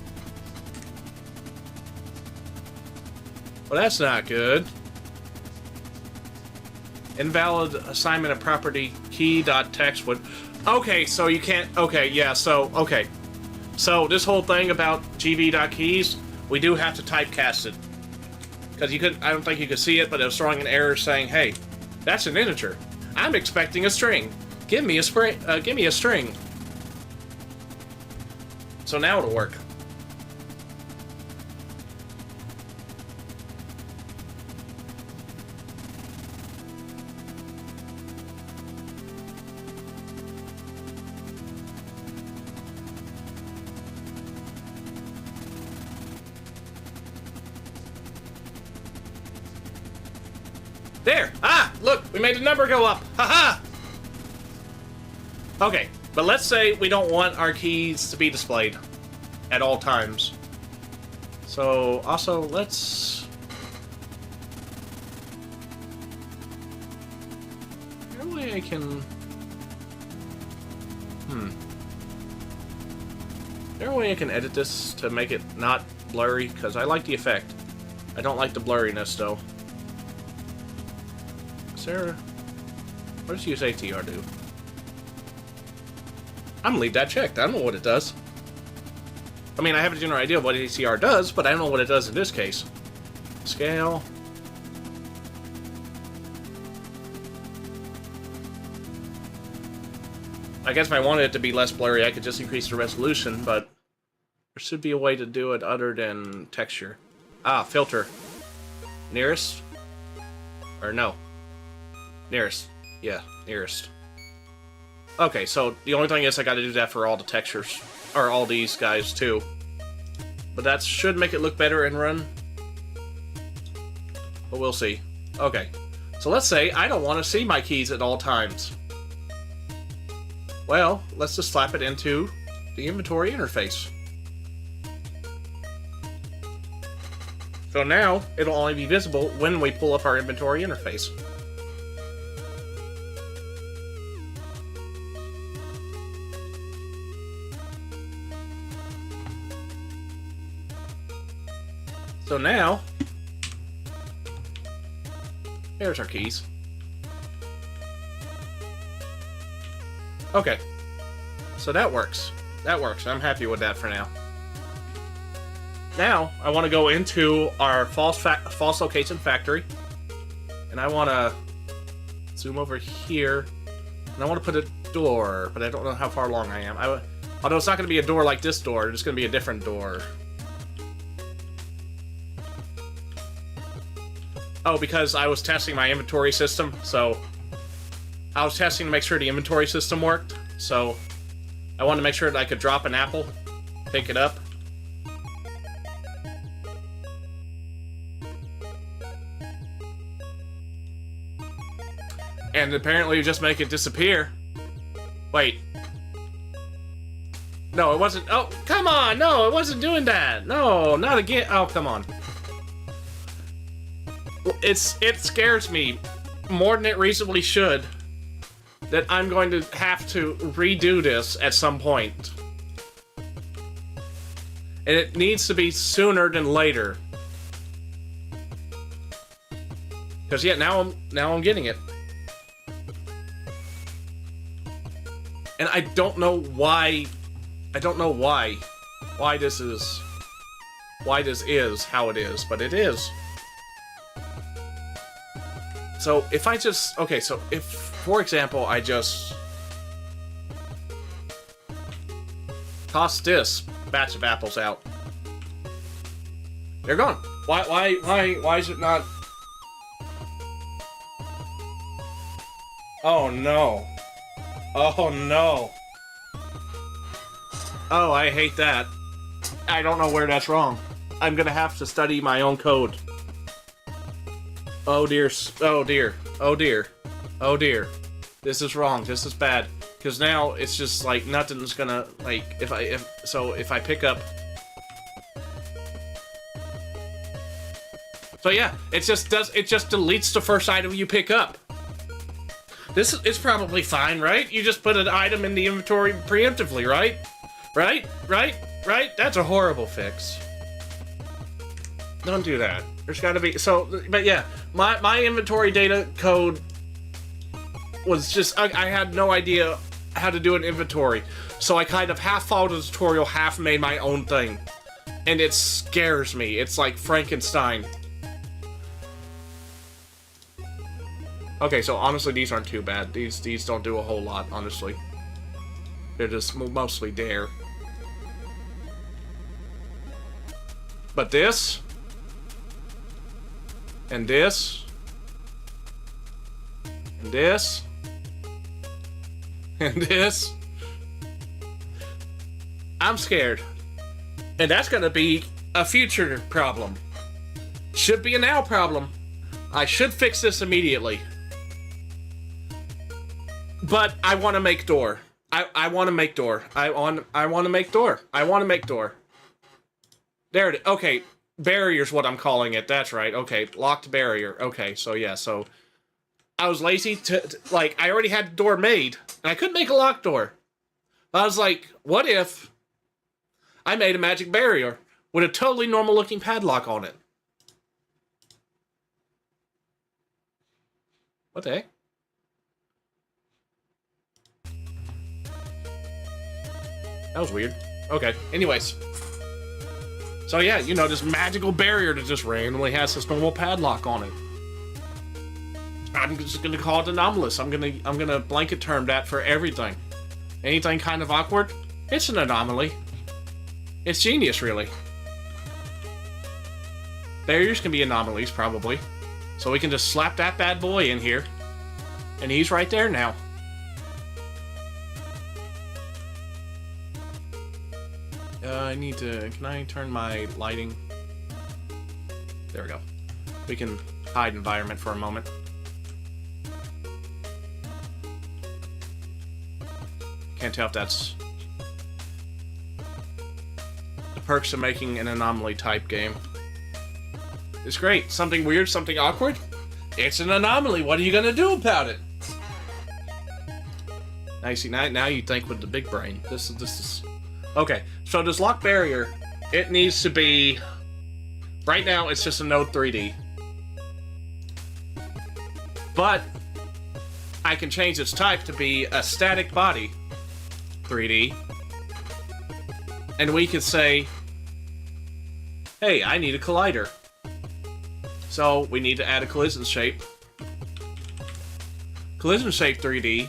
Well, that's not good. Invalid assignment of property key.text would. Okay, so you can't. Okay, yeah. So okay. So this whole thing about gv.keys, we do have to typecast it because you could. I don't think you could see it, but it was throwing an error saying, "Hey, that's an integer. I'm expecting a string. Give me a string." So now it'll work. There! Ah! Look! We made the number go up! Haha! Okay, but let's say we don't want our keys to be displayed at all times. So, also, let's... Is there a way I can... Is there a way I can edit this to make it not blurry? Because I like the effect. I don't like the blurriness, though. Is there... What does use ATR do? I'm gonna leave that checked. I don't know what it does. I mean, I have a general idea of what ATR does, but I don't know what it does in this case. Scale. I guess if I wanted it to be less blurry, I could just increase the resolution, but there should be a way to do it other than texture. Ah, filter. Nearest? Or no. Nearest. Yeah, nearest. Okay, so the only thing is I gotta do that for all the textures. Or all these guys, too. But that should make it look better and run. But we'll see. Okay. So let's say I don't want to see my keys at all times. Well, let's just slap it into the inventory interface. So now, it'll only be visible when we pull up our inventory interface. So now, there's our keys. Okay, so that works. That works. I'm happy with that for now. Now, I want to go into our false location factory, and I want to zoom over here, and I want to put a door, but I don't know how far along I am. Although it's not going to be a door like this door, it's going to be a different door. Oh, because I was testing my inventory system, so I was testing to make sure the inventory system worked, so I wanted to make sure that I could drop an apple, pick it up. And apparently just make it disappear. Wait. No, it wasn't. Oh, come on! No, it wasn't doing that! No, not again. Oh, come on. It scares me more than it reasonably should that I'm going to have to redo this at some point. And it needs to be sooner than later. Because yeah, now I'm getting it. And I don't know why this is how it is, but it is. So if I just, okay, so if, for example, I just toss this batch of apples out, they're gone. Why is it not? Oh no. Oh no. Oh, I hate that. I don't know where that's wrong. I'm gonna have to study my own code. Oh dear, oh dear, oh dear, oh dear. This is wrong, this is bad. Because now it's just like nothing's gonna, like, if I pick up. So yeah, it just deletes the first item you pick up. This is probably fine, right? You just put an item in the inventory preemptively, right? Right? That's a horrible fix. Don't do that. There's gotta be, so, but yeah, my inventory data code was just, I had no idea how to do an inventory. So I kind of half followed the tutorial, half made my own thing. And it scares me. It's like Frankenstein. Okay, so honestly, these aren't too bad. These don't do a whole lot, honestly. They're just mostly there. But this... and this... and this... and this... I'm scared. And that's gonna be a future problem. Should be a now problem. I should fix this immediately. But I want to make door. I want to make door. I want to make door. I want to make door. There it is. Okay, barrier's what I'm calling it. That's right. Okay, locked barrier. Okay, so yeah, so I was lazy to like, I already had the door made, and I couldn't make a locked door. But I was like, what if I made a magic barrier with a totally normal-looking padlock on it? What the heck? That was weird. Okay, anyways. So yeah, you know, this magical barrier that just randomly has this normal padlock on it. I'm just gonna call it anomalous. I'm gonna blanket term that for everything. Anything kind of awkward, it's an anomaly. It's genius, really. Barriers can be anomalies, probably. So we can just slap that bad boy in here. And he's right there now. I need to... Can I turn my lighting? There we go. We can hide environment for a moment. Can't tell if that's the perks of making an anomaly type game. It's great. Something weird, something awkward. It's an anomaly. What are you gonna do about it? Now you see. Now you think with the big brain. This is okay. So this lock barrier, it needs to be. Right now, it's just a node 3D. But I can change its type to be a static body 3D. And we could say, hey, I need a collider. So we need to add a collision shape. Collision shape 3D.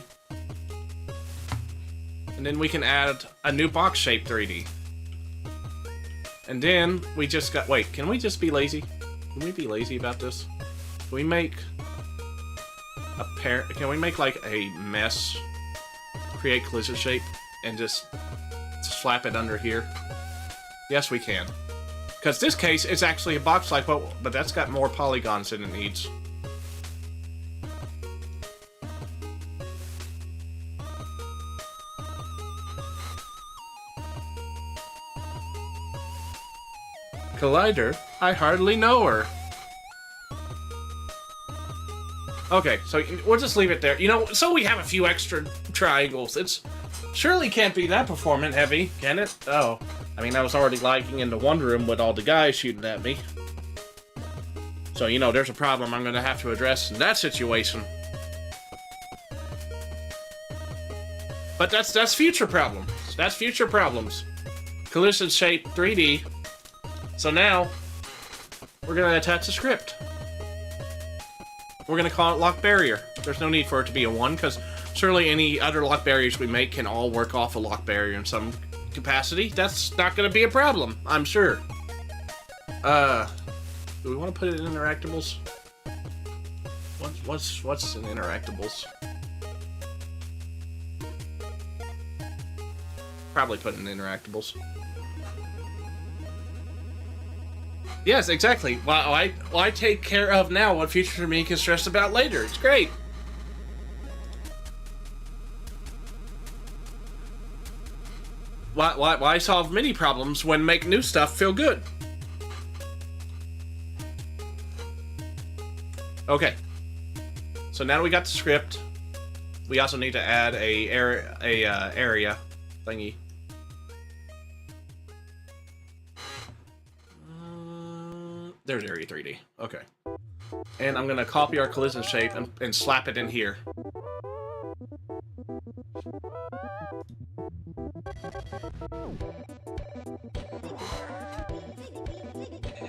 And then we can add a new box shape 3D. And then we just got... Wait, can we just be lazy? Can we be lazy about this? Can we make a pair... Can we make like a mesh? Create collision shape and just slap it under here? Yes, we can. Because this case, it's actually a box like, but that's got more polygons than it needs. Collider? I hardly know her. Okay, so we'll just leave it there. You know, so we have a few extra triangles. It's surely can't be that performant heavy, can it? Oh. I mean, I was already lagging into one room with all the guys shooting at me. So, you know, there's a problem I'm gonna have to address in that situation. But that's future problems. That's future problems. Collision shape 3D. So now, we're gonna attach a script. We're gonna call it lock barrier. There's no need for it to be a 1, because surely any other lock barriers we make can all work off a lock barrier in some capacity. That's not going to be a problem, I'm sure. Do we want to put it in interactables? What's in interactables? Probably put in interactables. Yes, exactly. Why take care of now what future me can stress about later? It's great. Why solve many problems when make new stuff feel good? Okay. So now we got the script. We also need to add a area thingy. There's area 3D. Okay. And I'm gonna copy our collision shape and slap it in here.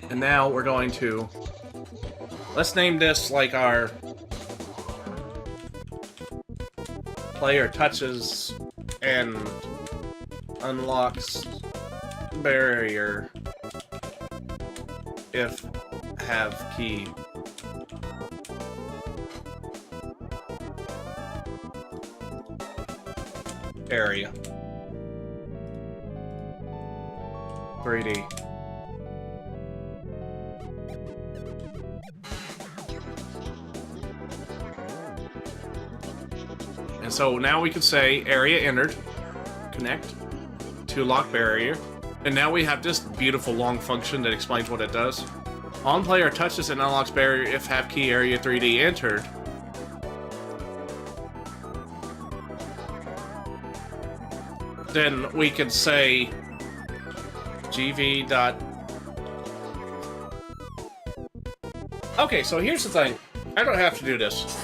And now we're going to... Let's name this like our... Player touches and unlocks barrier if have key. Area. 3D. So now we can say area entered, connect to lock barrier, and now we have this beautiful long function that explains what it does. On player touches and unlocks barrier if have key area 3D entered. Then we can say gv dot. Okay, so here's the thing. I don't have to do this.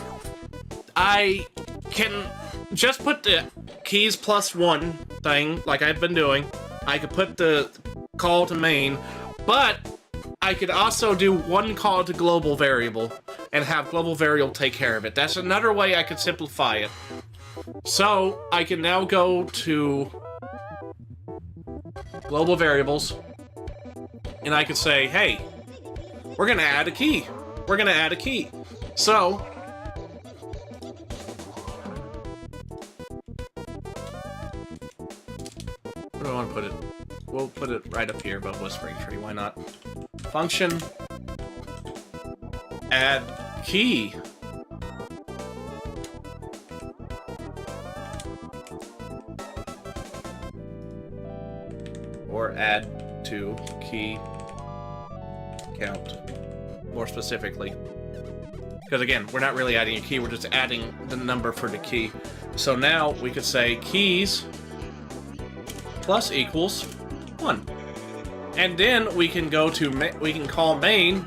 I can just put the keys +1 thing like I've been doing. I could put the call to main, but I could also do one call to global variable and have global variable take care of it. That's another way I could simplify it. So I can now go to global variables and I could say, hey, we're gonna add a key. We're gonna add a key. So where do I want to put it? We'll put it right up here above Whispering Tree. Why not? Function add key. Or add to key count, more specifically. Because again, we're not really adding a key, we're just adding the number for the key. So now we could say keys plus equals 1. And then we can go to, we can call main,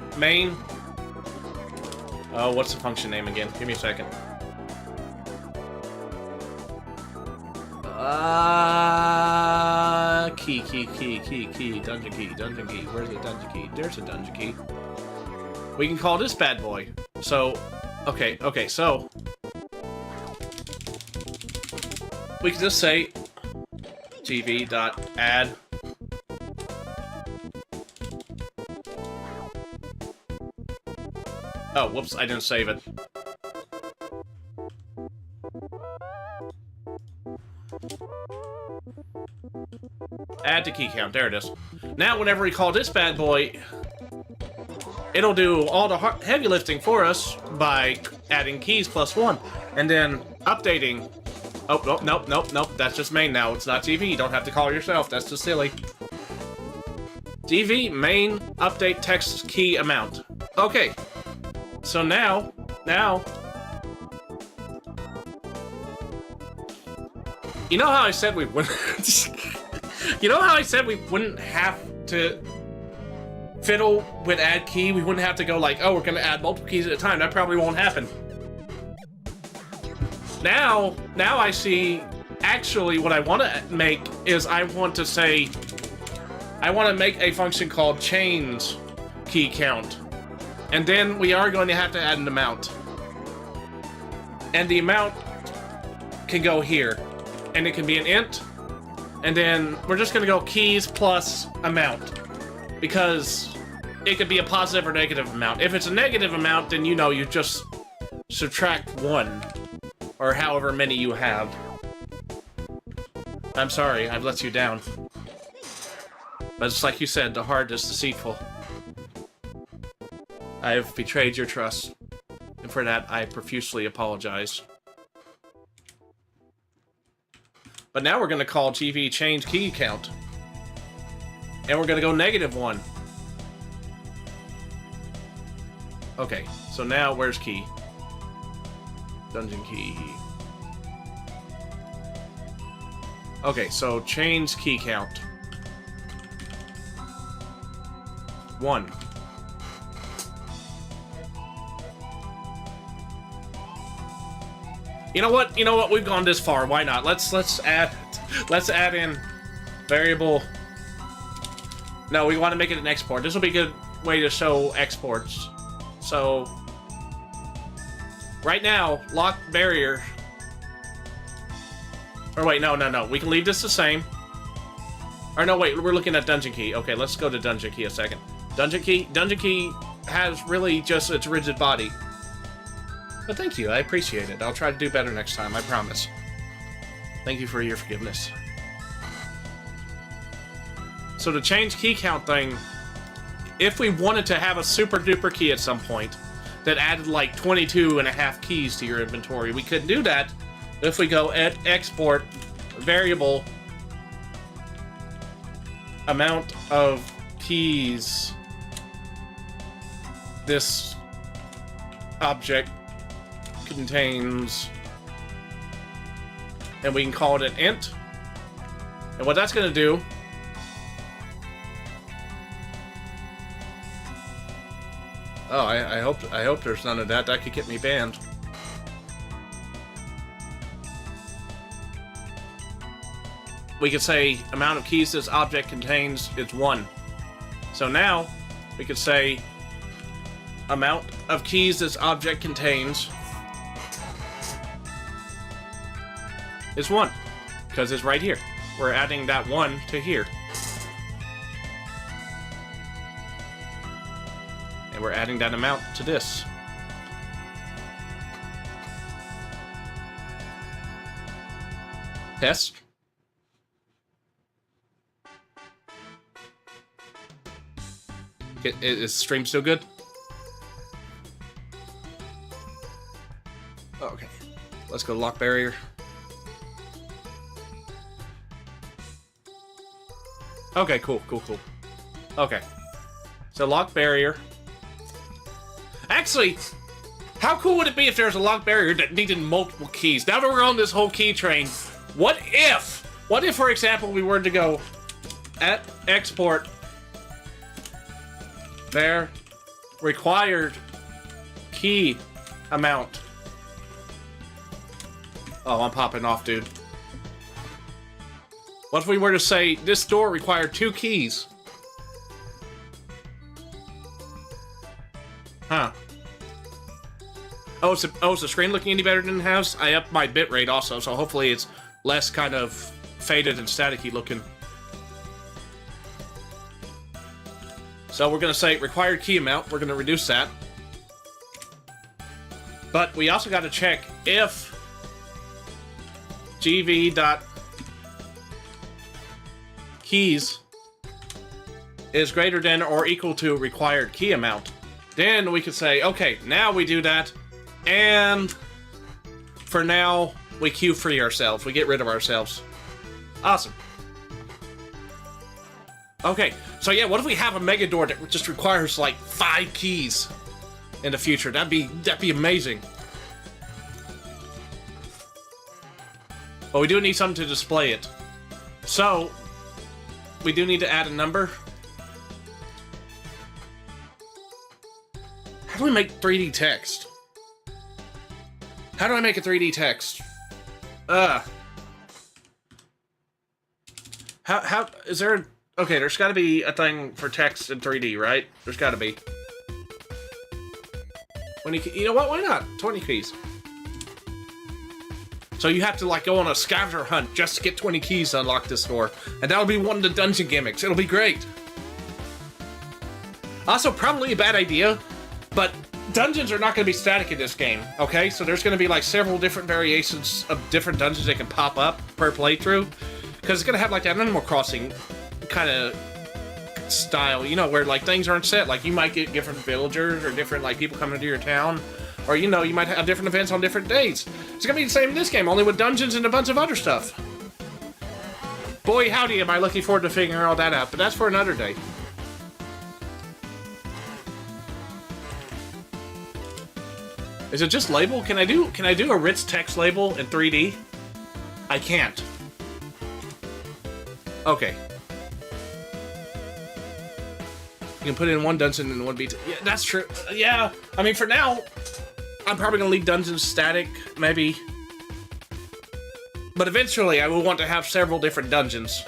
oh, what's the function name again? Give me a second. Key, dungeon key. Where's the dungeon key? There's a dungeon key. We can call this bad boy. So, okay, so we can just say gv.add oh, whoops, I didn't save it. Add to key count, there it is. Now whenever we call this bad boy, it'll do all the heavy lifting for us by adding keys +1. And then updating. Oh, nope, that's just main now. It's not GV, you don't have to call yourself, that's just silly. GV, main, update text key amount. Okay. So now, you know how I said we wouldn't, you know how I said we wouldn't have to fiddle with add key? We wouldn't have to go like, oh, we're gonna add multiple keys at a time. That probably won't happen. Now I see, actually what I want to make is I want to make a function called change key count. And then we are going to have to add an amount. And the amount can go here. And it can be an int. And then we're just going to go keys plus amount. Because it could be a positive or negative amount. If it's a negative amount, then you know you just subtract 1. Or however many you have. I'm sorry, I've let you down. But it's like you said, the heart is deceitful. I have betrayed your trust, and for that I profusely apologize. But now we're going to call GV change key count. And we're going to go -1. Okay, so now where's key? Dungeon key. Okay, so change key count. 1. You know what? We've gone this far. Why not? Let's add in variable. No, we want to make it an export. This will be a good way to show exports. So right now, lock barrier. Or wait, no. We can leave this the same. Or no, wait, we're looking at dungeon key. Okay, let's go to dungeon key a second. Dungeon key has really just its rigid body. But thank you, I appreciate it. I'll try to do better next time, I promise. Thank you for your forgiveness. So to change key count thing, if we wanted to have a super duper key at some point that added like 22.5 keys to your inventory, we could do that. if we go at export variable amount of keys this object contains, and we can call it an int. And what that's going to do I hope there's none of that. That could get me banned. We could say amount of keys this object contains is 1. So now we could say amount of keys this object contains is 1, because it's right here. We're adding that 1 to here. And we're adding that amount to this. Test. Is the stream still good? Okay. Let's go lock barrier. Okay, cool. Okay. So lock barrier. Actually, how cool would it be if there's a lock barrier that needed multiple keys? Now that we're on this whole key train, what if, for example, we were to go at export there required key amount. Oh, I'm popping off, dude. What if we were to say this door required 2 keys? Huh. Oh, is the screen looking any better than it has? I upped my bitrate also, so hopefully it's less kind of faded and staticky looking. So we're going to say required key amount. We're going to reduce that. But we also got to check if gv.keys is greater than or equal to required key amount. Then we could say, okay, now we do that, and for now, we queue free ourselves. We get rid of ourselves. Awesome. Okay, so yeah, what if we have a mega door that just requires like 5 keys in the future? That'd be amazing. But we do need something to display it. So, we do need to add a number. How do we make 3D text? How do I make a 3D text? How is there? Okay, there's got to be a thing for text in 3D, right? There's got to be. 20. You know what? Why not? 20 keys. So you have to like go on a scavenger hunt just to get 20 keys to unlock this door, and that'll be one of the dungeon gimmicks. It'll be great. Also, probably a bad idea, but dungeons are not going to be static in this game, okay? So there's going to be like several different variations of different dungeons that can pop up per playthrough, because it's going to have like that Animal Crossing kind of style, you know, where like things aren't set. Like you might get different villagers or different like people coming into your town, or you know, you might have different events on different days. It's going to be the same in this game, only with dungeons and a bunch of other stuff. Boy, howdy, am I looking forward to figuring all that out, but that's for another day. Is it just label? Can I do a rich text label in 3D? I can't. Okay. You can put it in one dungeon and one beat. Yeah, that's true. Yeah, I mean, for now, I'm probably gonna leave dungeons static, maybe. But eventually, I will want to have several different dungeons.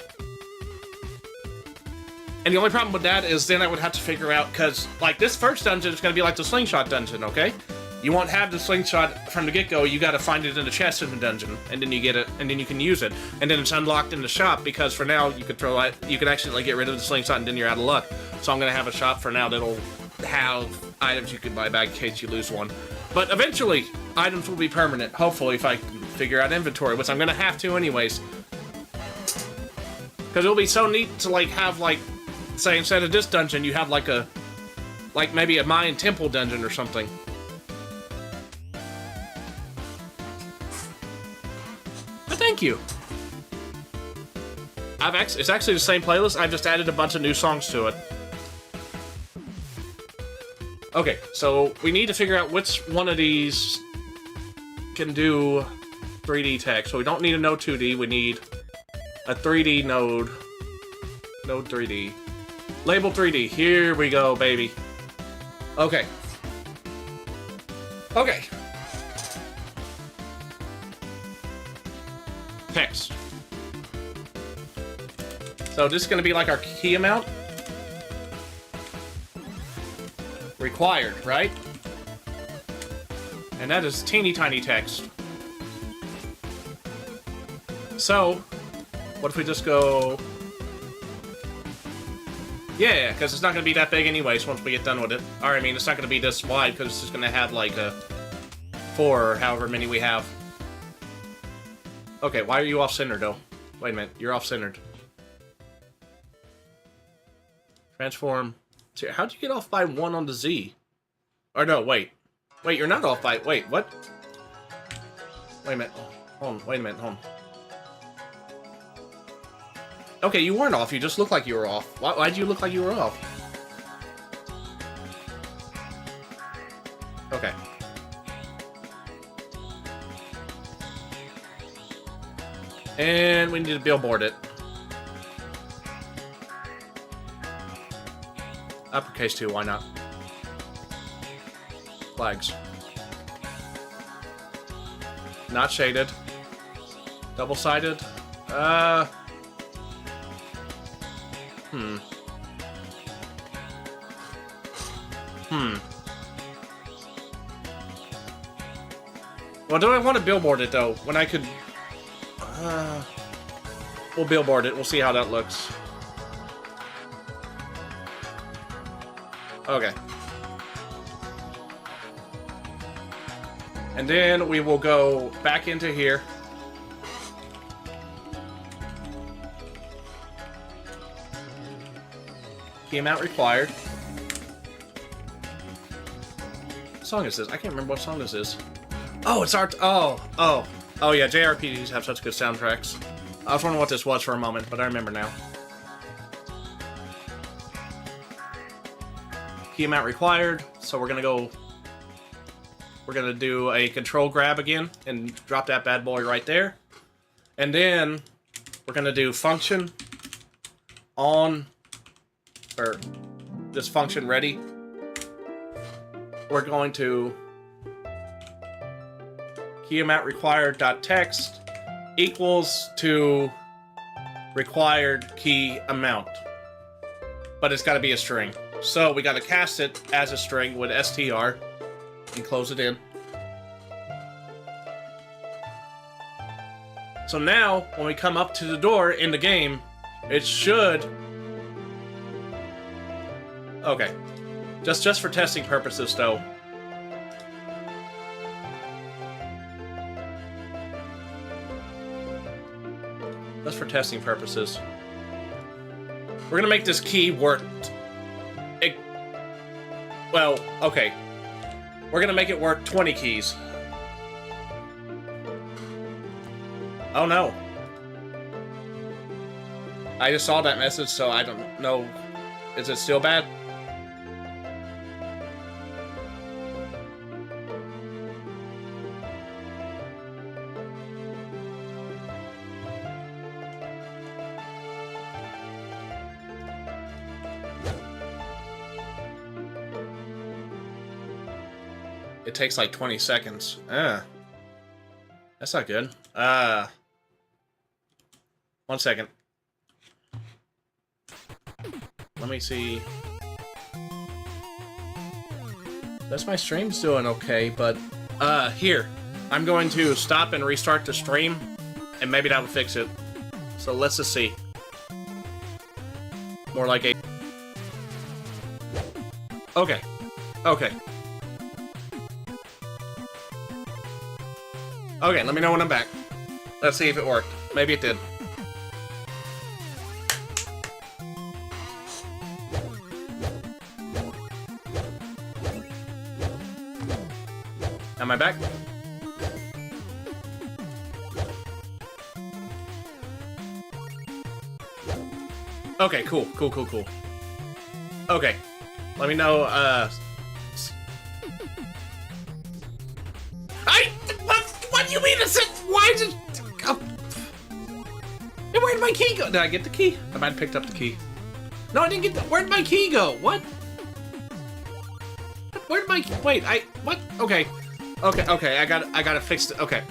And the only problem with that is then I would have to figure out, because, like, this first dungeon is gonna be like the slingshot dungeon, okay? You won't have the slingshot from the get-go. You gotta find it in the chest in the dungeon, and then you get it, and then you can use it. And then it's unlocked in the shop, because for now, you could you can actually get rid of the slingshot, and then you're out of luck. So I'm gonna have a shop for now that'll have items you can buy back in case you lose one. But eventually, items will be permanent, hopefully, if I can figure out inventory, which I'm gonna have to anyways. Because it'll be so neat to, like, have, like, say, instead of this dungeon, you have, like, maybe a Mayan temple dungeon or something. thank you. It's actually the same playlist. I've just added a bunch of new songs to it. Okay, so we need to figure out which one of these can do 3D text. So we don't need a node 2D. We need a 3D node. Node 3D. Label 3D. Here we go, baby. Okay. Okay. Text. So this is going to be like our key amount. Required, right? And that is teeny tiny text. So, what if we just go... Yeah, because it's not going to be that big anyways once we get done with it. Or, I mean, it's not going to be this wide because it's just going to have like a 4 or however many we have. Okay, why are you off-centered though? Wait a minute, you're off-centered. Transform. How'd you get off by 1 on the Z? Or no, wait. Wait, you're not off by... Wait, what? Wait a minute. Hold on, wait a minute, hold on. Okay, you weren't off, you just looked like you were off. Why'd you look like you were off? Okay. And we need to billboard it. Uppercase 2, why not? Flags. Not shaded. Double-sided. Well, do I want to billboard it, though? When I could... we'll billboard it. We'll see how that looks. Okay. And then we will go back into here. Key amount required. What song is this? I can't remember what song this is. Oh, it's our... Oh, yeah, JRPGs have such good soundtracks. I was wondering what this was for a moment, but I remember now. Key amount required, so we're gonna go... We're gonna do a control grab again, and drop that bad boy right there. And then, we're gonna do function on... Or, this function ready. We're going to... Key amount required dot text equals to required key amount. But it's got to be a string. So we got to cast it as a string with str and close it in. So now when we come up to the door in the game, it should... Okay. Just for testing purposes though. Just for testing purposes. We're gonna make this key work. Well, okay. We're gonna make it work 20 keys. Oh no. I just saw that message, so I don't know. Is it still bad? It takes like 20 seconds. That's not good. 1 second. Let me see. That's my stream's doing okay, but here. I'm going to stop and restart the stream, and maybe that'll fix it. So let's just see. More like a... Okay. Okay. Okay, let me know when I'm back. Let's see if it worked. Maybe it did. Am I back? Okay, cool. Okay. Let me know, what do you mean it's why did... Oh. Where'd my key go? Did I get the key? I might have picked up the key. No, I didn't get the... Where'd my key go? What? Where'd my... Wait, what? Okay. Okay, I gotta fix it. Okay.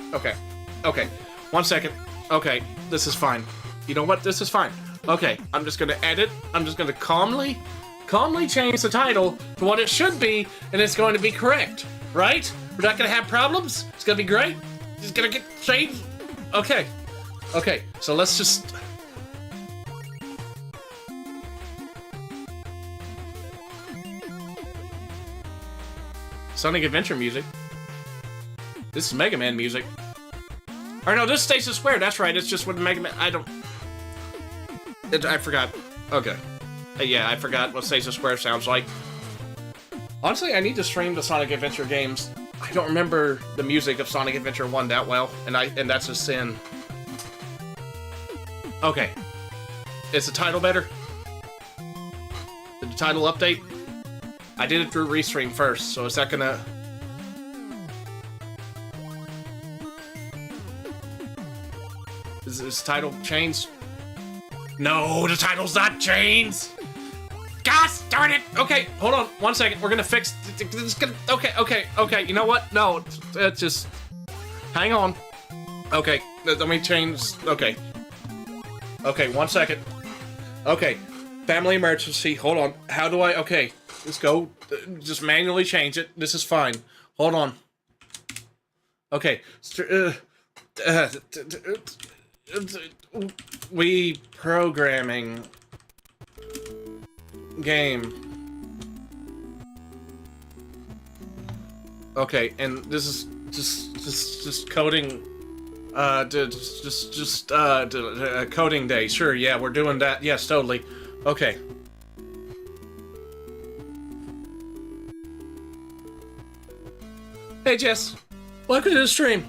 1 second. Okay, this is fine. You know what? This is fine. Okay, I'm just gonna edit. I'm just gonna calmly change the title to what it should be, and it's going to be correct, right? We're not gonna have problems. It's gonna be great. It's gonna get changed. Okay, so let's just... Sonic Adventure music. This is Mega Man music. Or no, this is Stasis Square. That's right. It's just what Mega Man... I forgot. Okay. Yeah, I forgot what Stasis Square sounds like. Honestly, I need to stream the Sonic Adventure games. I don't remember the music of Sonic Adventure 1 that well, and that's a sin. Okay. Is the title better? Did the title update? I did it through Restream first, so is that gonna... Is this title changed? No, the title's not changed! Gosh darn it! Okay, hold on 1 second. We're gonna fix... Okay, you know what? No, just... Hang on. Okay, let me change... Okay, 1 second. Okay, family emergency. Hold on. How do I... Okay, let's go. Just manually change it. This is fine. Hold on. Okay. We programming game. Okay, and this is just coding. Coding day. Sure, yeah, we're doing that. Yes, totally. Okay. Hey, Jess. Welcome to the stream.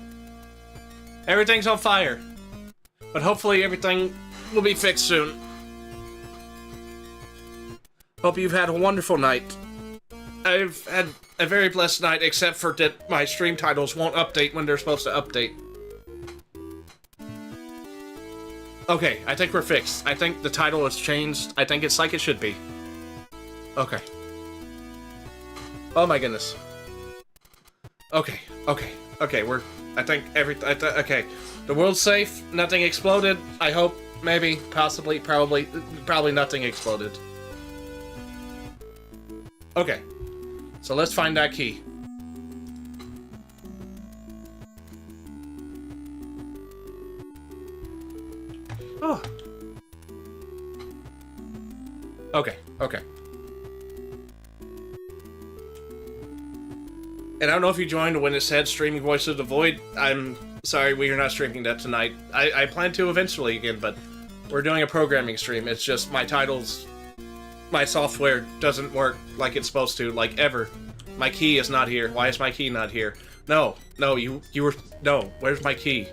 Everything's on fire. But hopefully everything will be fixed soon. Hope you've had a wonderful night. I've had a very blessed night, except for that my stream titles won't update when they're supposed to update. Okay, I think we're fixed. I think the title has changed. I think it's like it should be. Okay. Oh my goodness. Okay, we're... I think okay. The world's safe, nothing exploded, I hope, maybe, possibly, probably nothing exploded. Okay, so let's find that key. Oh. Okay. And I don't know if you joined when it said streaming Voice of the Void. I'm sorry, we are not streaming that tonight. I plan to eventually again, but we're doing a programming stream. It's just my titles, my software doesn't work like it's supposed to, like ever. My key is not here. Why is my key not here? No, you were, no, where's my key?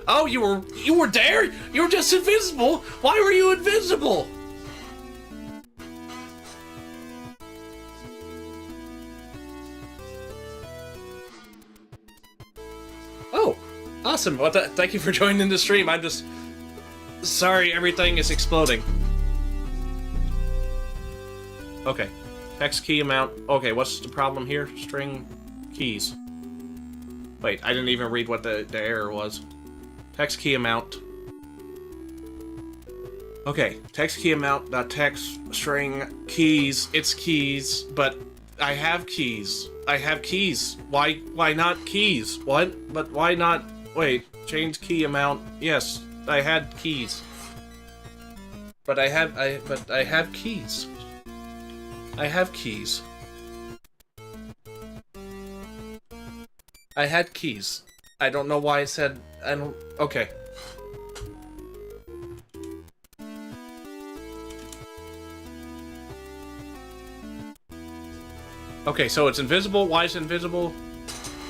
Oh, you were there? You were just invisible? Why were you invisible? Oh, awesome. Well, thank you for joining the stream. I'm just sorry everything is exploding. Okay. Text key amount. Okay, what's the problem here? String keys. Wait, I didn't even read what the error was. Text key amount. Okay, text key amount, text string keys. It's keys, but I have keys. I have keys. Why not keys? What? But why not? Wait, change key amount. Yes, I had keys. But I have keys. I have keys. I had keys. I don't know why I said I don't. Okay. Okay, so it's invisible. Why is it invisible?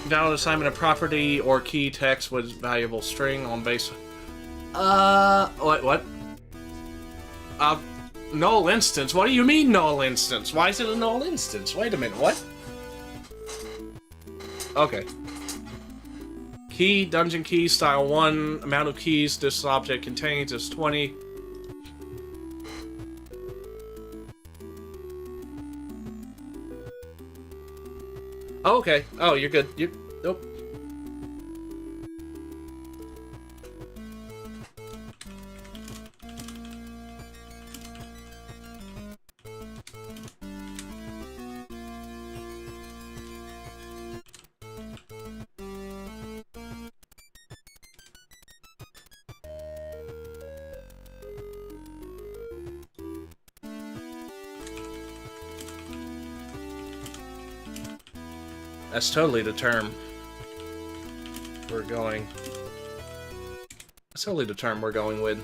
Valid assignment of property or key text with valuable string on base. What? Null instance? What do you mean null instance? Why is it a null instance? Wait a minute, what? Okay. Key, dungeon key, style 1, amount of keys this object contains is 20. Oh, okay. Oh, you're good. Nope. That's totally the term we're going. That's totally the term we're going with.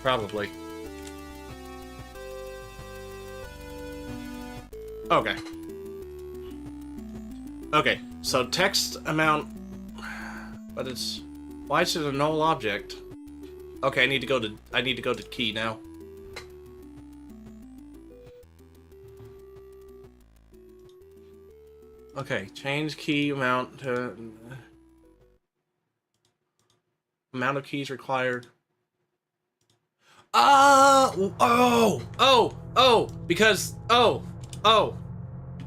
Probably. Okay. Okay, so text amount, but it's, why is it a null object? Okay, I need to go to key now. Okay, change key amount to amount of keys required. Because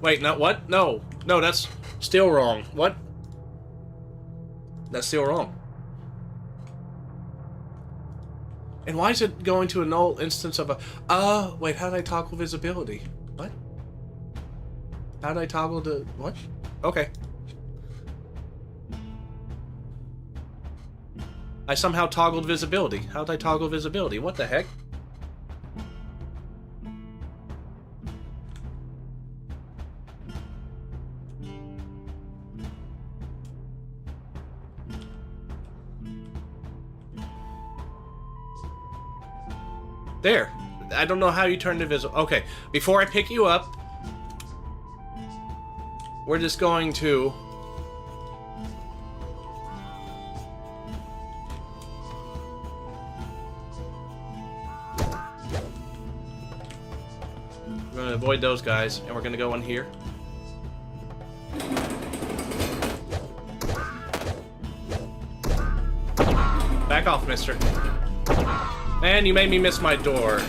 wait, no, what? No, that's still wrong. What? That's still wrong. And why is it going to a null instance of a? Wait, how did I toggle visibility? What? How did I toggle the... what? Okay. I somehow toggled visibility. How did I toggle visibility? What the heck? There. I don't know how you turned invisible. Okay, before I pick you up, we're just going to... we're going to avoid those guys, and we're going to go in here. Back off, mister. Man, you made me miss my door.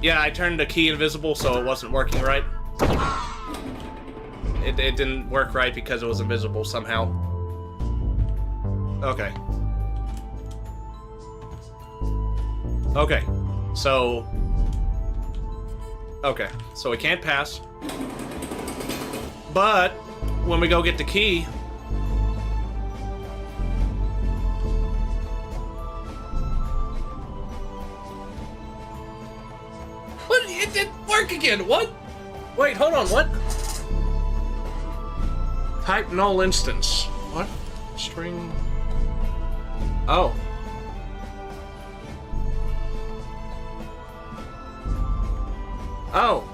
Yeah, I turned the key invisible, so it wasn't working right. It didn't work right because it was invisible somehow. Okay. Okay. So... okay. So we can't pass. But, when we go get the key... what? It didn't work again! What? Wait, hold on, what? Type null instance. What? String... oh. Oh.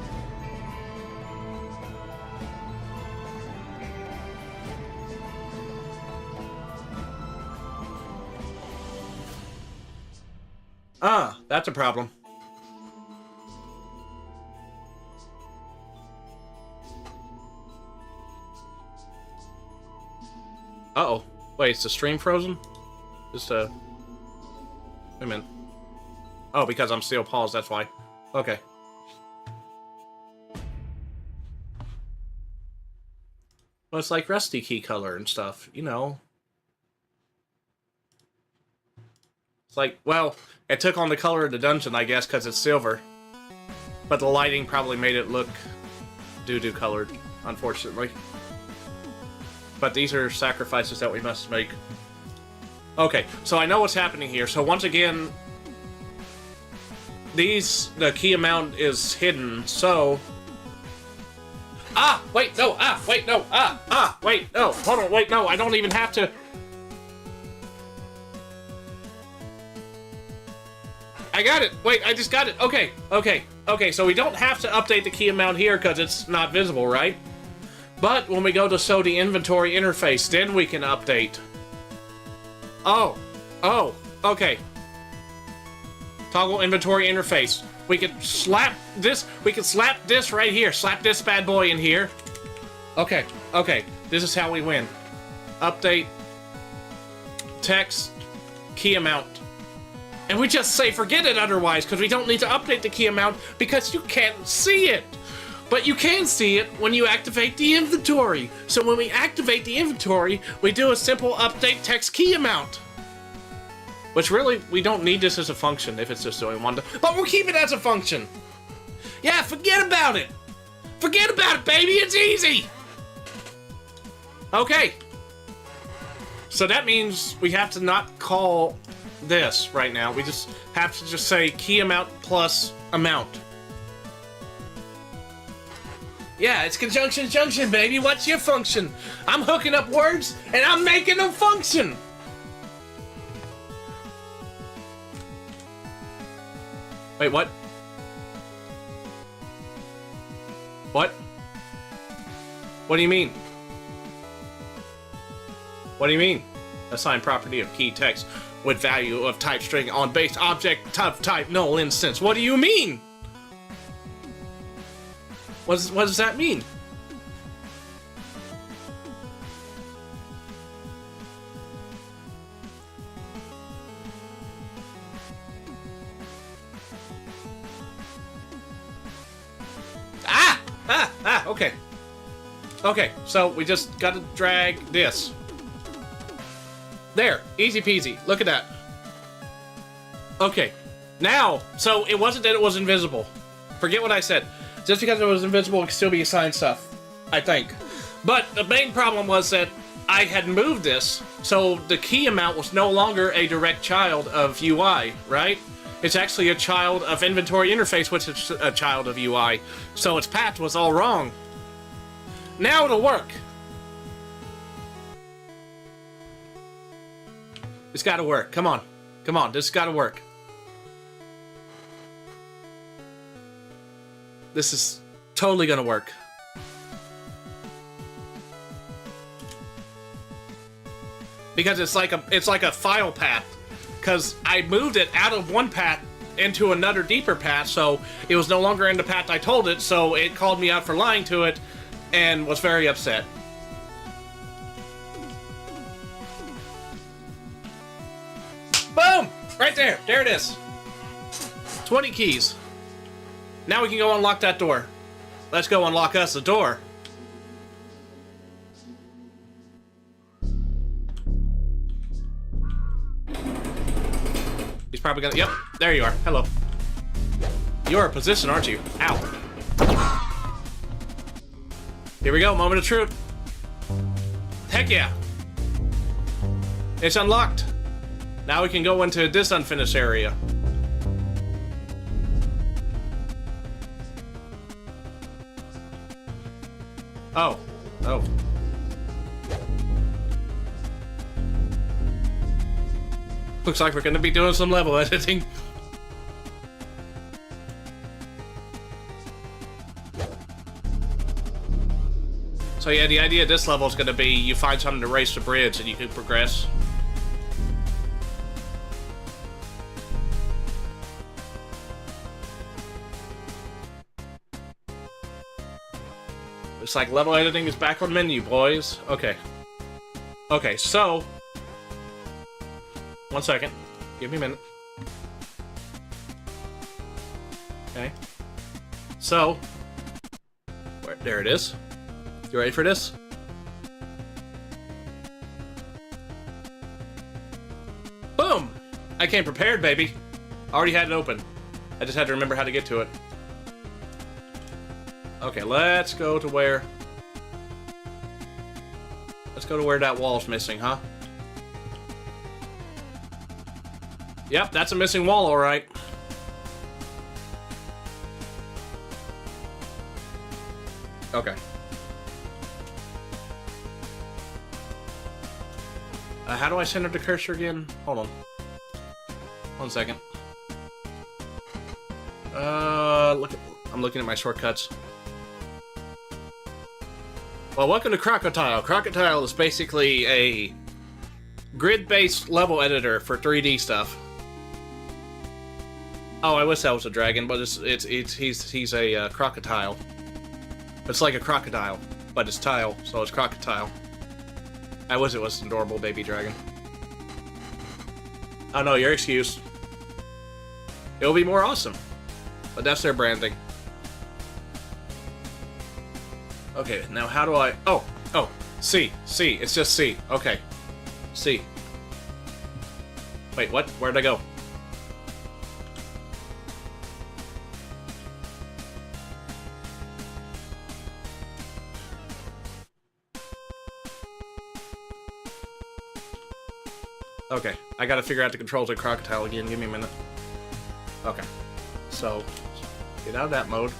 Ah, that's a problem. Uh-oh. Wait, is the stream frozen? Just, wait a minute. Oh, because I'm still paused, that's why. Okay. Well, it's like rusty key color and stuff, you know. It's like, well, it took on the color of the dungeon, I guess, because it's silver. But the lighting probably made it look doo-doo colored, unfortunately. But these are sacrifices that we must make. Okay, so I know what's happening here. So once again, the key amount is hidden, so... ah! Wait, no! Ah! Wait, no! Ah! Wait, no! Hold on, wait, no! I don't even have to... I got it! Wait, I just got it! Okay, okay, okay, so we don't have to update the key amount here because it's not visible, right? But when we go to SODI inventory interface, then we can update Oh, okay. Toggle inventory interface. We can slap this right here. Slap this bad boy in here. Okay, okay. This is how we win. Update. Text. Key amount. And we just say forget it otherwise, because we don't need to update the key amount because you can't see it. But you can see it when you activate the inventory. So when we activate the inventory, we do a simple update text key amount. Which really, we don't need this as a function if it's just doing one. But we'll keep it as a function. Yeah, forget about it. Forget about it, baby. It's easy. Okay. So that means we have to not call this right now. We just have to just say key amount plus amount. Yeah, it's conjunction junction, baby. What's your function? I'm hooking up words and I'm making them function. Wait, what? What? What do you mean? What do you mean? Assign property of key text with value of type string on base object type null instance. What do you mean? What does that mean? Okay. Okay, so we just gotta drag this. There, easy peasy. Look at that. Okay, now, so it wasn't that it was invisible. Forget what I said. Just because it was invisible, it could still be assigned stuff, I think. But the main problem was that I had moved this, so the key amount was no longer a direct child of UI, right? It's actually a child of inventory interface, which is a child of UI. So its path was all wrong. Now it'll work. It's gotta work. Come on. Come on, this has gotta work. This is totally gonna work. Because it's like a file path. Because I moved it out of one path into another deeper path, so it was no longer in the path I told it, so it called me out for lying to it and was very upset. Boom! Right there. There it is. 20 keys. Now we can go unlock that door. Let's go unlock us a door. He's probably gonna... Yep, there you are. Hello. You're in position, aren't you? Ow. Here we go, moment of truth. Heck yeah. It's unlocked. Now we can go into this unfinished area. Oh. Oh. Looks like we're gonna be doing some level editing. So yeah, the idea of this level is gonna be you find something to raise the bridge and you can progress. Looks like level editing is back on menu, boys. Okay. Okay, so... One second. Give me a minute. Okay. So... There it is. You ready for this? Boom! I came prepared, baby. I already had it open. I just had to remember how to get to it. Okay, let's go to where... Let's go to where that wall's missing, huh? Yep, that's a missing wall, alright. Okay. How do I center the cursor again? Hold on. 1 second. I'm looking at my shortcuts. Well, welcome to Crocodile. Crocodile is basically Grid-based level editor for 3D stuff. Oh, I wish that was a dragon, but he's a crocodile. It's like a crocodile, but it's tile, so it's crocodile. I wish it was an adorable baby dragon. Oh no, your excuse. It'll be more awesome. But that's their branding. Okay, now how do I... Oh, C. It's just C. Okay. C. Wait, what? Where'd I go? Okay, I gotta figure out the controls of Crocodile again. Give me a minute. Okay. So, get out of that mode.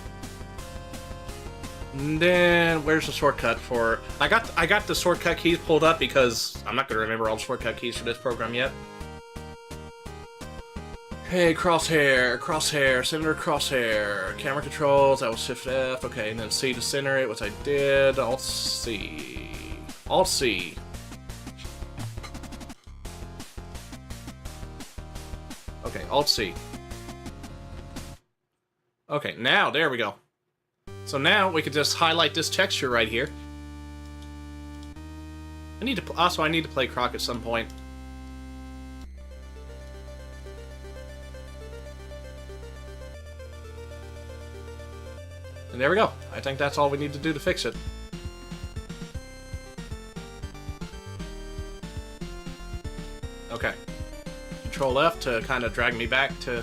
And then, where's the shortcut for... I got the shortcut keys pulled up because I'm not gonna remember all the shortcut keys for this program yet. Hey, crosshair, center crosshair, camera controls, that was Shift F, okay, and then C to center it, which I did, Alt C. Okay, Alt C. Okay, now, there we go. So now we can just highlight this texture right here. I need to play Croc at some point. And there we go. I think that's all we need to do to fix it. Okay. Control F to kind of drag me back to...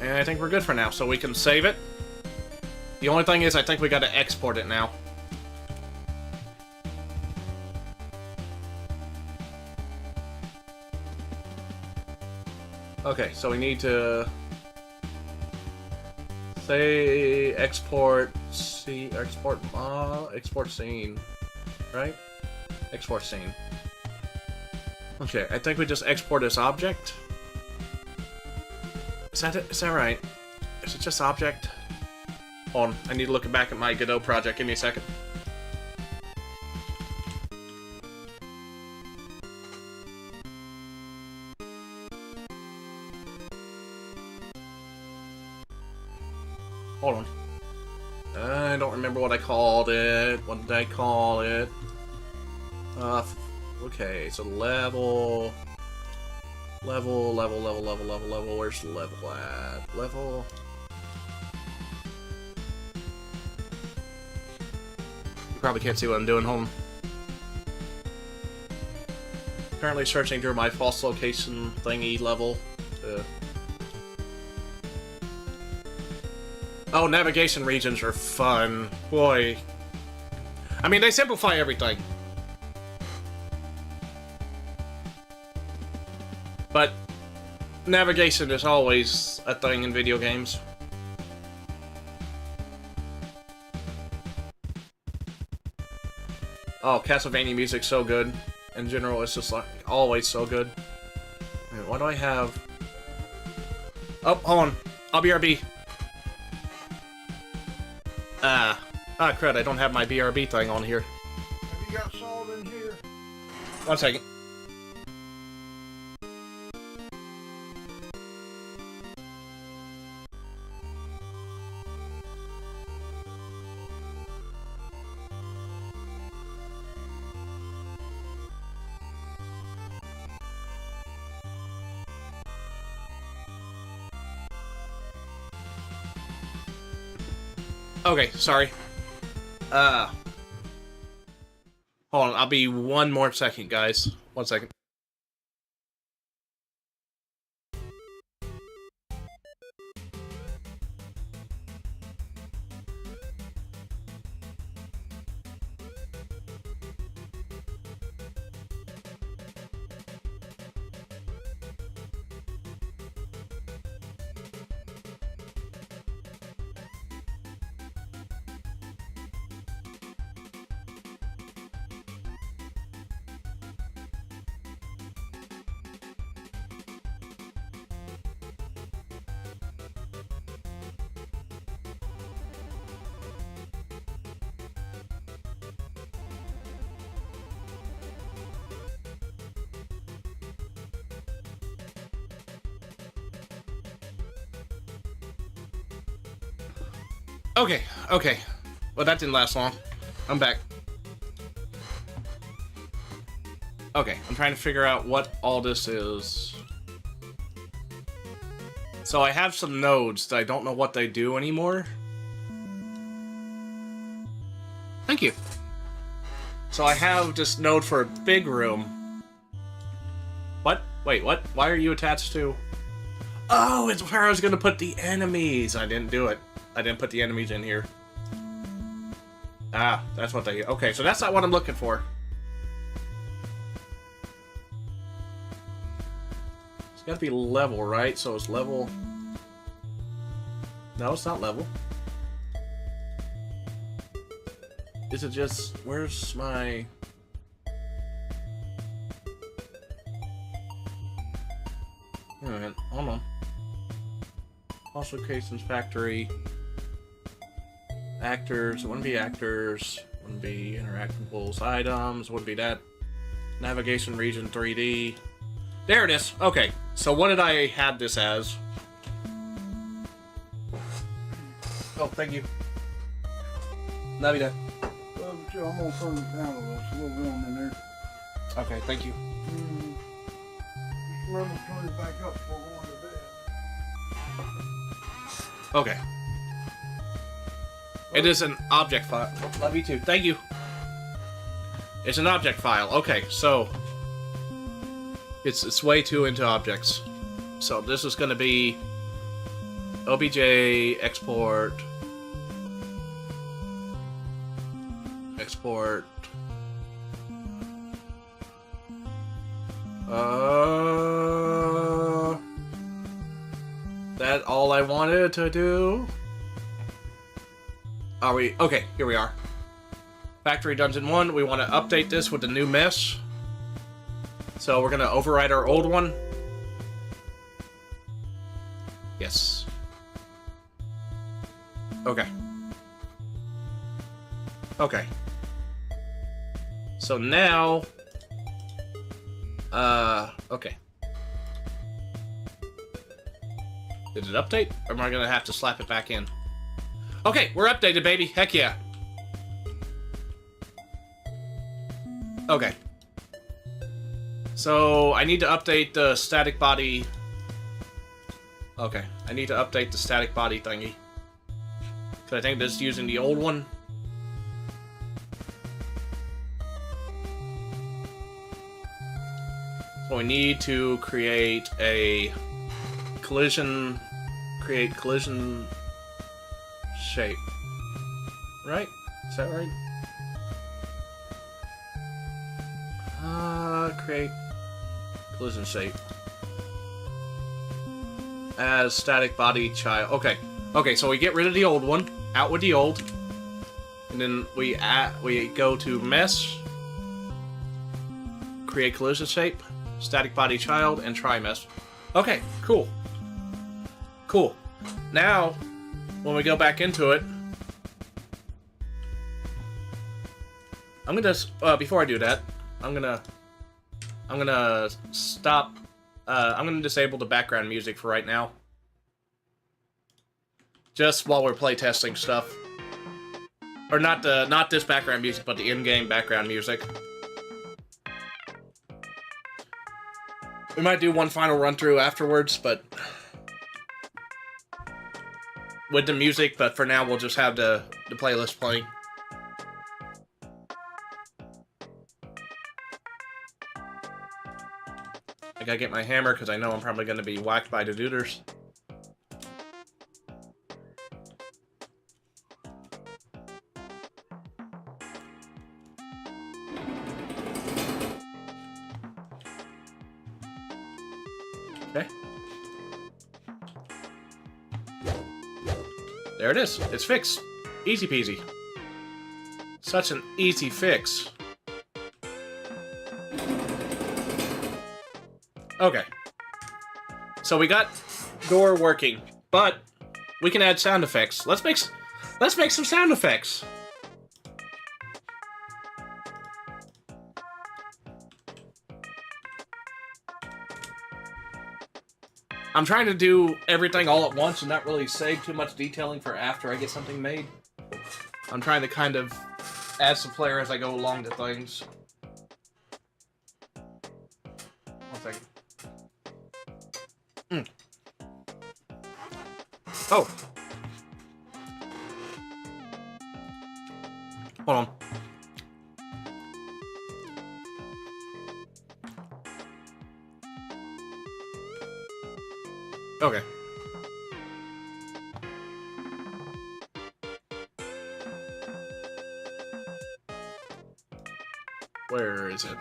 And I think we're good for now, so we can save it. The only thing is, I think we gotta export it now. Okay, so we need to... say export scene, export scene, right? Export scene. Okay, I think we just export this object. Is that it? Is that right? Is it just object? Hold on, I need to look back at my Godot project. Give me a second. Hold on. I don't remember what I called it. What did I call it? Okay, so level. Where's the level at? Level. You probably can't see what I'm doing, hold on. Currently searching through my false location thingy level. Oh, navigation regions are fun. Boy. I mean, they simplify everything. But navigation is always a thing in video games. Oh, Castlevania music's so good. In general, it's just like always so good. Wait, what do I have? Oh, hold on. I'll BRB. Crud, I don't have my BRB thing on here. Have you got salt in here? 1 second. Okay, sorry. Hold on, I'll be 1 more second, guys. 1 second. Okay, okay. Well, that didn't last long. I'm back. Okay, I'm trying to figure out what all this is. So I have some nodes that I don't know what they do anymore. Thank you. So I have this node for a big room. What? Wait, what? Why are you attached to... Oh, it's where I was gonna put the enemies. I didn't do it. I didn't put the enemies in here. Ah, that's what they... Okay, so that's not what I'm looking for. It's gotta be level, right? So it's level... No, it's not level. Is it just... Where's my... Wait a minute, hold on. Also, Cason's Factory. Actors, it wouldn't be actors. Wouldn't be interactables, items, wouldn't be that. Navigation region 3D. There it is. Okay, so what did I have this as? Oh, thank you. Navidad. Well, I'm gonna turn it down a little, so we'll go on in there. Okay, thank you. Just remember to turn it back up before going to bed. Okay. It is an object file. Love you too. Thank you. It's an object file. Okay, so it's way too into objects. So this is going to be obj export that all I wanted to do? Are we... Okay, here we are. Factory Dungeon 1, we want to update this with the new mesh. So we're going to override our old one. Yes. Okay. Okay. So now... okay. Did it update? Or am I going to have to slap it back in? Okay, we're updated, baby. Heck yeah. Okay. So, I need to update the static body... Okay, I need to update the static body thingy. So I think this is using the old one. So we need to create a collision... Create collision... shape. Right? Is that right? Create collision shape. As static body child. Okay. Okay, so we get rid of the old one. Out with the old. And then we go to mesh. Create collision shape. Static body child and try mesh. Okay, cool. Cool. Now, when we go back into it, I'm gonna before I do that, I'm gonna stop. I'm gonna disable the background music for right now, just while we're playtesting stuff. Or not this background music, but the in-game background music. We might do one final run through afterwards, but with the music. But for now, we'll just have the playlist playing. I gotta get my hammer because I know I'm probably gonna be whacked by the duders. Okay. There it is. It's fixed. Easy peasy. Such an easy fix. Okay. So we got door working, but we can add sound effects. Let's make some sound effects. I'm trying to do everything all at once and not really save too much detailing for after I get something made. I'm trying to kind of add some flair as I go along to things. 1 second. Oh. Hold on. Okay. Where is it?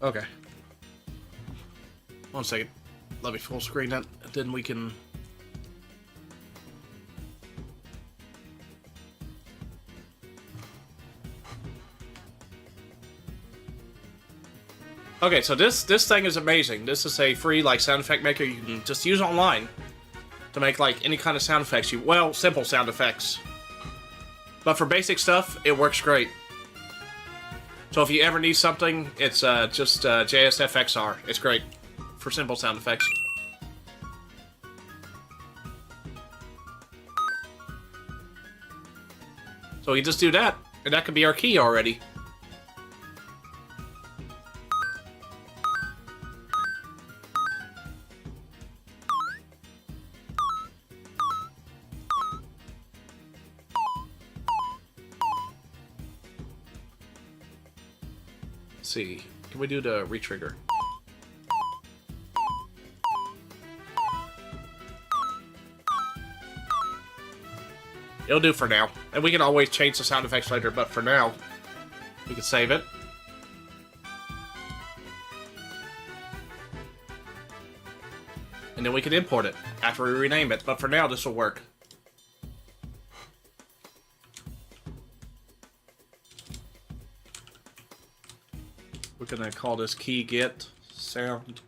Okay. 1 second. Let me full screen that, then we can... Okay, so this thing is amazing. This is a free, like, sound effect maker you can just use online to make, like, any kind of sound effects. Well, simple sound effects. But for basic stuff, it works great. So if you ever need something, it's just JSFXR. It's great for simple sound effects. So you just do that, and that could be our key already. Let's see. Can we do the retrigger? It'll do for now. And we can always change the sound effects later, but for now, we can save it. And then we can import it after we rename it. But for now, this will work. We're gonna call this key get sound.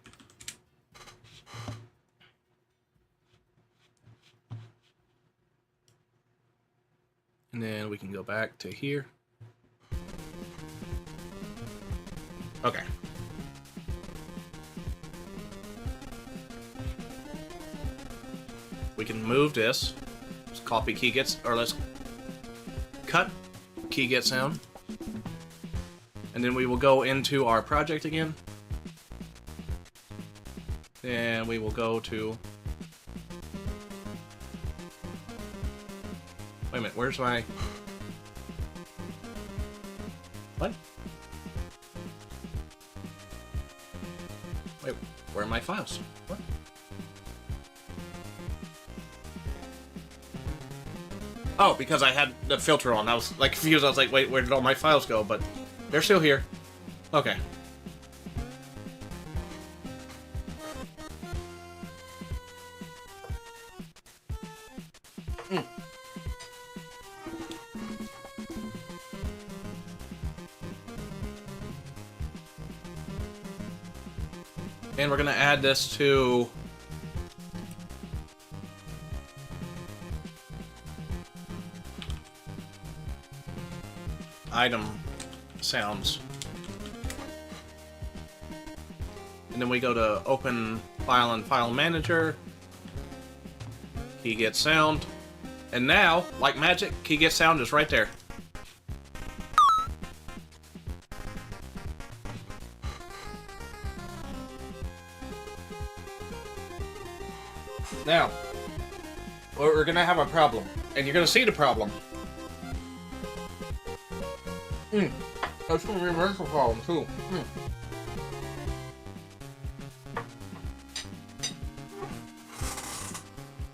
And then we can go back to here. Okay. We can move this. Let's copy key gets, or let's cut key get sound. And then we will go into our project again. And we will go to... Wait a minute, where's my... What? Wait, where are my files? What? Oh, because I had the filter on. I was like confused. I was like, wait, where did all my files go? But they're still here. Okay. And we're gonna add this to item sounds. And then we go to open file and file manager, key get sound, and now, like magic, key get sound is right there. Now, we're gonna have a problem, and you're gonna see the problem. That's gonna be a reversal problem too.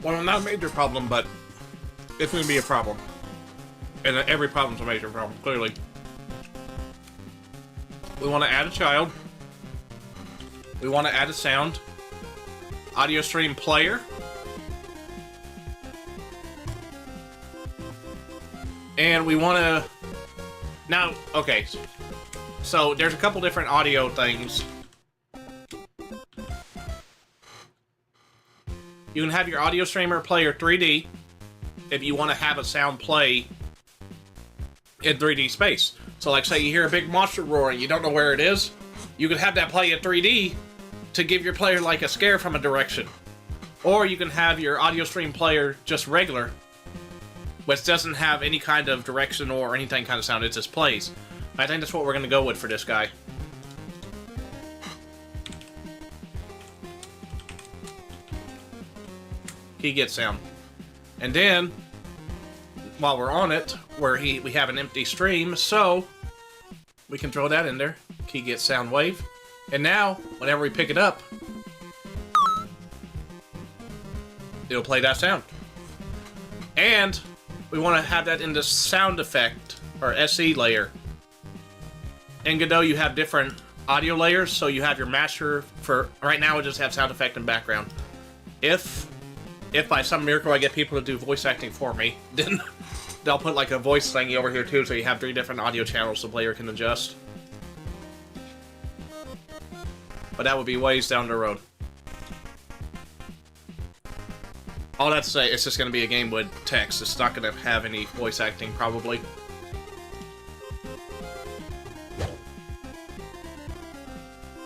Well, not a major problem, but it's gonna be a problem. And every problem's a major problem, clearly. We want to add a child. We want to add a sound. Audio stream player. And we want to... Now, okay. So there's a couple different audio things. You can have your audio streamer play your 3D if you want to have a sound play in 3D space. So like say you hear a big monster roar and you don't know where it is, you can have that play in 3D to give your player like a scare from a direction. Or you can have your audio stream player just regular, which doesn't have any kind of direction or anything kind of sound, it just plays. I think that's what we're going to go with for this guy. He gets sound. And then, while we're on it, we have an empty stream, so we can throw that in there. Key gets sound wave. And now, whenever we pick it up, it'll play that sound. And we want to have that in the sound effect, or SE layer. In Godot, you have different audio layers, so you have your master for... Right now, we just have sound effect and background. If by some miracle I get people to do voice acting for me, then they'll put like a voice thingy over here too, so you have 3 different audio channels the player can adjust. But that would be ways down the road. All that to say, it's just going to be a game with text. It's not going to have any voice acting, probably.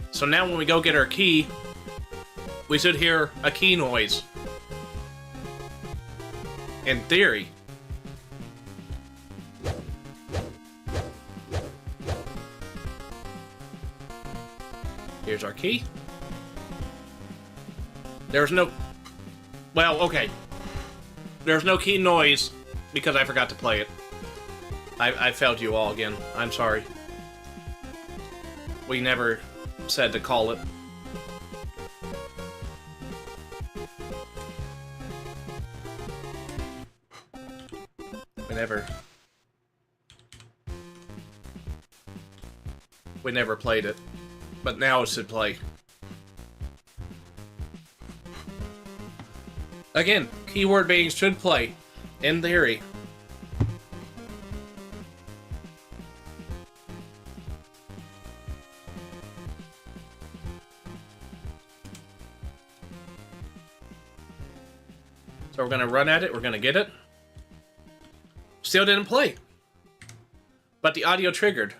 So now when we go get our key, we should hear a key noise. In theory. Here's our key. There's no... Well, okay. There's no key noise because I forgot to play it. I failed you all again. I'm sorry. We never said to call it. We never played it, but now it should play. Again, keyword being should play, in theory. So we're gonna run at it, we're gonna get it. Still didn't play. But the audio triggered.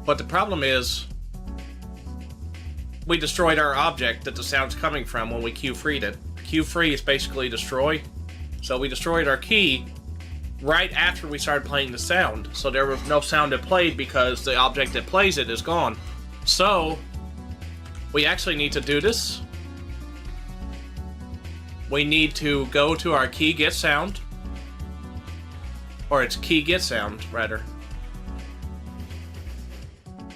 But the problem is, we destroyed our object that the sound's coming from when we Q-freed it. Q-free is basically destroy. So we destroyed our key right after we started playing the sound. So there was no sound that played because the object that plays it is gone. So, we actually need to do this. We need to go to our key get sound. Or it's key get sound, rather.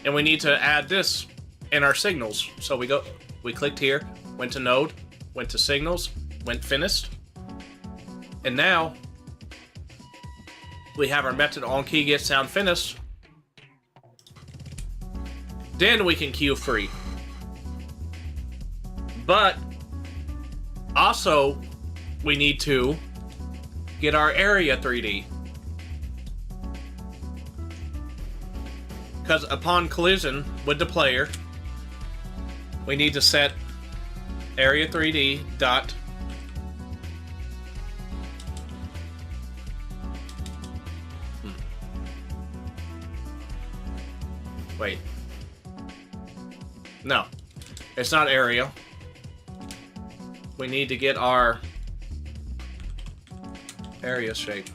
And we need to add this in our signals. So we clicked here, went to node, went to signals, went finished. And now we have our method on key get sound finished. Then we can cue free. But also we need to get our area 3D. Because upon collision with the player, we need to set area 3D dot Wait. No. It's not area. We need to get our area shape.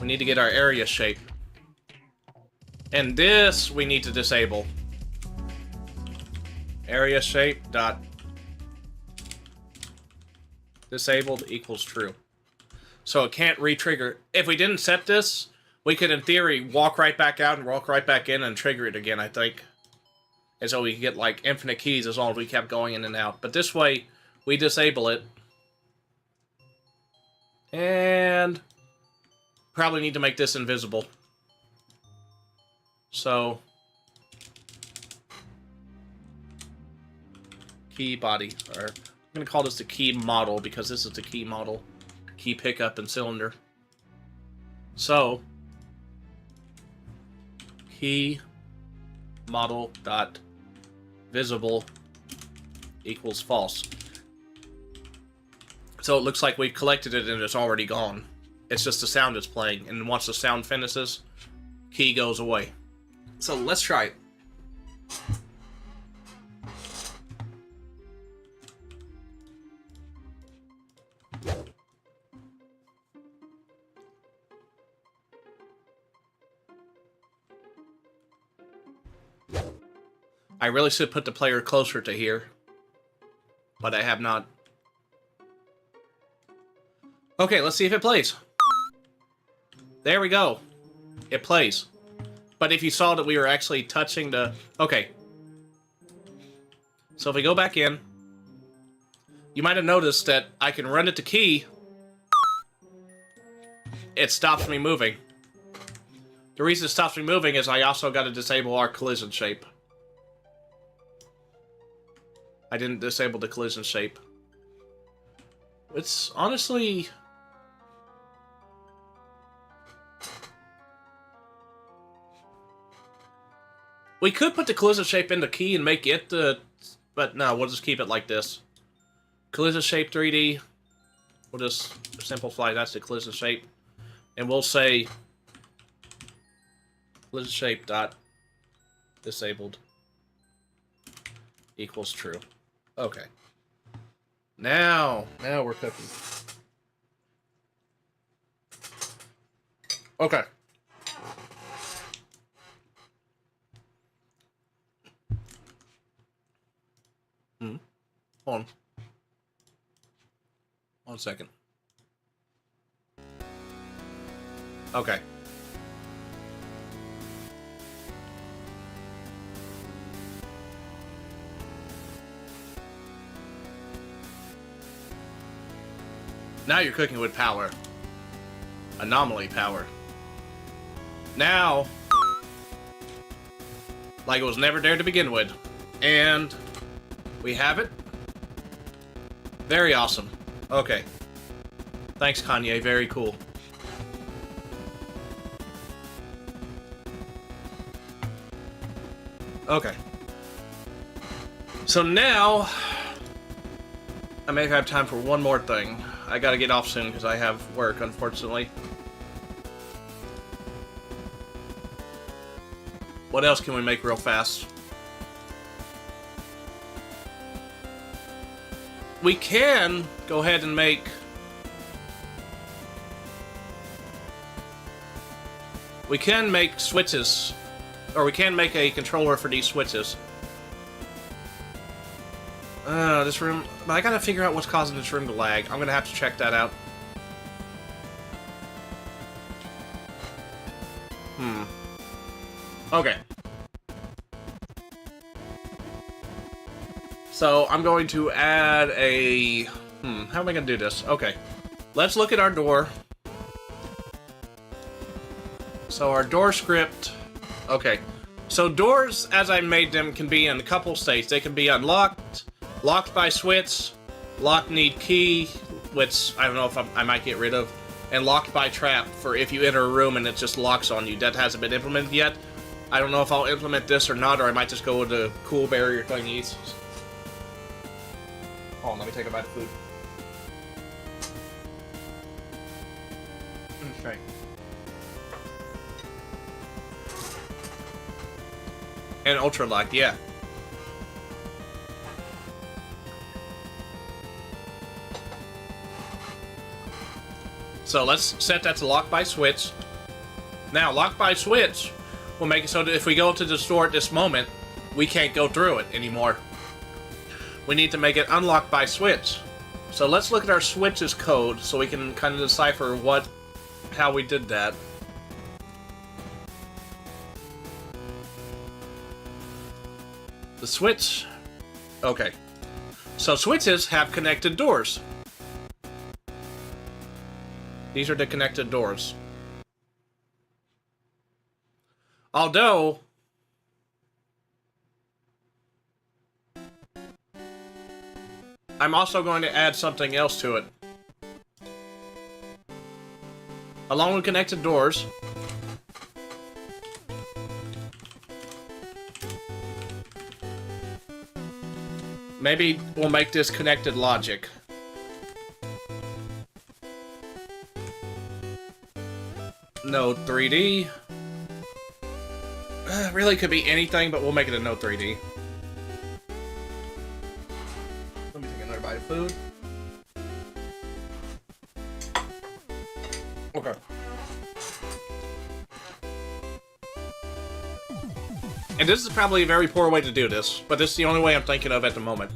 We need to get our area shape. And this we need to disable. Area shape dot disabled equals true. So it can't re-trigger. If we didn't set this, we could in theory walk right back out and walk right back in and trigger it again, I think. And so we could get like infinite keys as long as we kept going in and out. But this way, we disable it. And probably need to make this invisible. So, key body, or I'm going to call this the key model because this is the key model. Key pickup and cylinder. So, key model dot visible equals false. So it looks like we've collected it and it's already gone. It's just the sound is playing, and once the sound finishes, key goes away. So let's try it. I really should put the player closer to here, but I have not. Okay, let's see if it plays. There we go. It plays. But if you saw that we were actually touching the... Okay. So if we go back in, you might have noticed that I can run it to key. It stops me moving. The reason it stops me moving is I also got to disable our collision shape. I didn't disable the collision shape. It's honestly... We could put the collision shape in the key and make it the... But no, we'll just keep it like this. Collision shape 3D. We'll just simplify that's the collision shape. And we'll say... collision shape dot disabled equals true. Okay. Now we're cooking. Okay. Hold on. 1 second. Okay. Now you're cooking with power. Anomaly power. Now, like it was never there to begin with. And we have it. Very awesome. Okay. Thanks, Kanye. Very cool. Okay. So now, I may have time for one more thing. I gotta get off soon because I have work, unfortunately. What else can we make real fast? We can go ahead and make... We can make switches. Or we can make a controller for these switches. This room... But I gotta figure out what's causing this room to lag. I'm gonna have to check that out. Okay. So, I'm going to add a... how am I gonna do this? Okay. Let's look at our door. So, our door script... Okay. So, doors, as I made them, can be in a couple states. They can be unlocked, locked by switch, locked need key, which I don't know if I might get rid of, and locked by trap for if you enter a room and it just locks on you. That hasn't been implemented yet. I don't know if I'll implement this or not, or I might just go with the cool barrier thingies. Hold on, let me take a bite of food. Okay. And ultra lock, yeah. So let's set that to lock by switch. Now, lock by switch will make it so that if we go to the store at this moment, we can't go through it anymore. We need to make it unlocked by switch. So let's look at our switches code so we can kind of decipher how we did that. The switch. Okay. So switches have connected doors. These are the connected doors. Although, I'm also going to add something else to it. along with connected doors. Maybe we'll make this connected logic. Node 3D. Really could be anything, but we'll make it a Node 3D. Let me take another bite of food. Okay. And this is probably a very poor way to do this, but this is the only way I'm thinking of at the moment.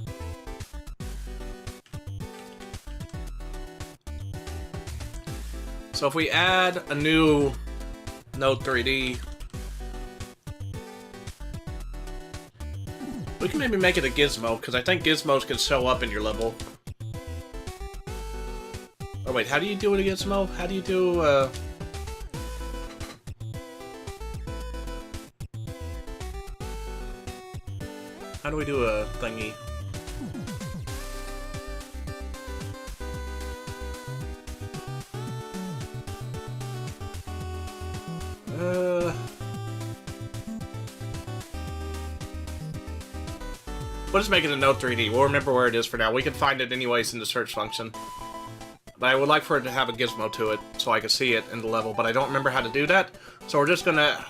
So if we add a new Node 3D, we can maybe make it a gizmo, because I think gizmos can show up in your level. Oh wait, how do you do it a gizmo? How do you do, how do we do a thingy? We'll just make it a Node 3D. We'll remember where it is for now. We can find it anyways in the search function. But I would like for it to have a gizmo to it, so I can see it in the level, but I don't remember how to do that. So we're just gonna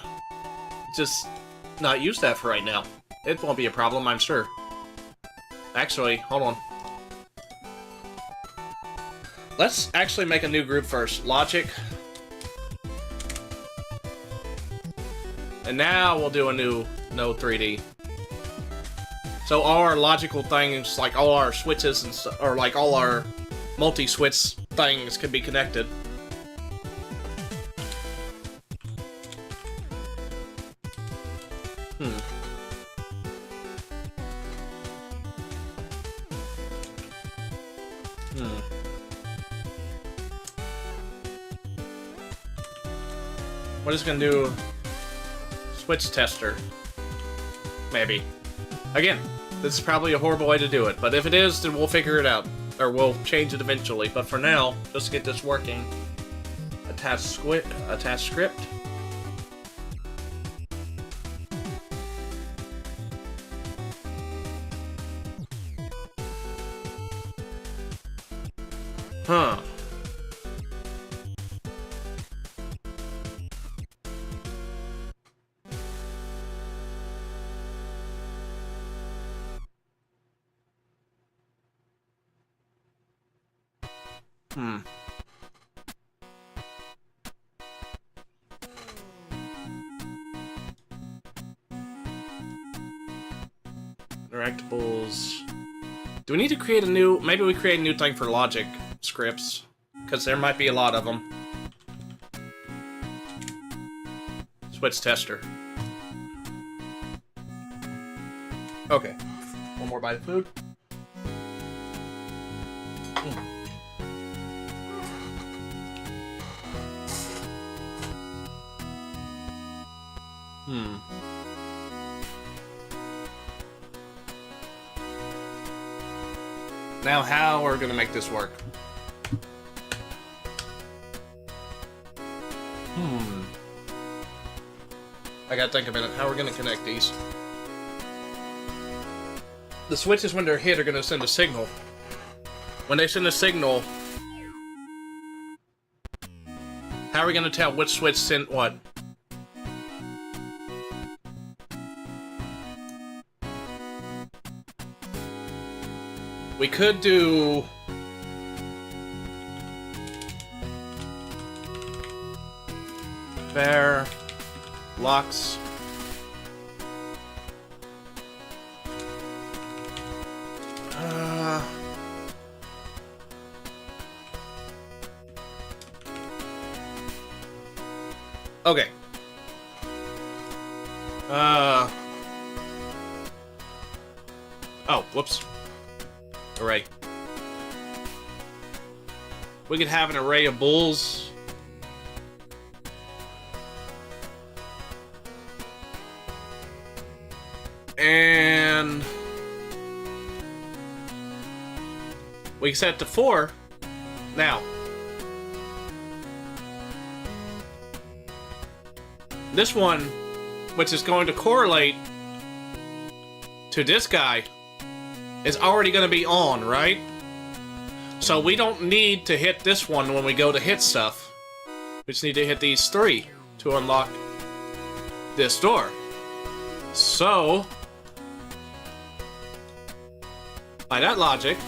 not use that for right now. It won't be a problem, I'm sure. Actually, hold on. Let's actually make a new group first. Logic. And now we'll do a new Node 3D. So all our logical things, like all our switches, and or like all our multi-switch things can be connected. We're just gonna do switch tester. Maybe. Again, this is probably a horrible way to do it, but if it is, then we'll figure it out. Or we'll change it eventually. But for now, just to get this working, attach script. Huh. Interactables. Do we need to create a new... Maybe we create a new thing for logic scripts. Because there might be a lot of them. Switch tester. Okay. One more bite of food. Now how we're gonna make this work? I gotta think a minute. How we're gonna connect these? The switches, when they're hit, are gonna send a signal. When they send a signal, how are we gonna tell which switch sent what? We could do... Bear... Locks... Okay. Oh, whoops. Array. We could have an array of bulls. And we can set it to 4. Now. this one, which is going to correlate to this guy, is already going to be on, right? So we don't need to hit this one when we go to hit stuff. We just need to hit these 3 to unlock this door. So, by that logic,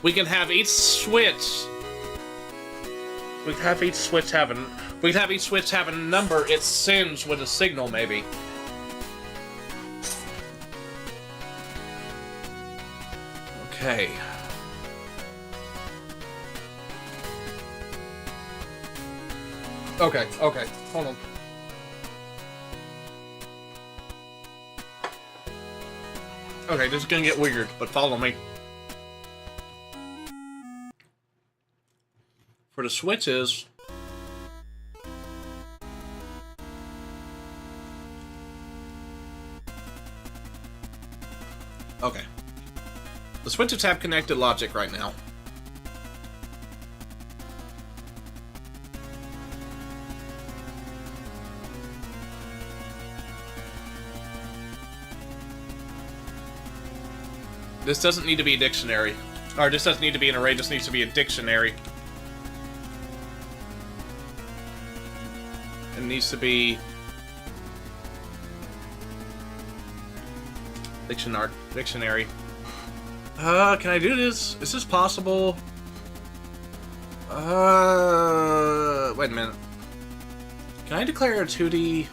we can have each switch. We can have each switch have a number it sends with a signal, maybe. Okay. Okay, hold on. Okay, this is gonna get weird, but follow me. For the switches, okay. The switches have connected logic right now. This doesn't need to be a dictionary. Or this doesn't need to be an array, this needs to be a dictionary. It needs to be... Dictionary. Can I do this? Is this possible? Wait a minute. Can I declare a 2D...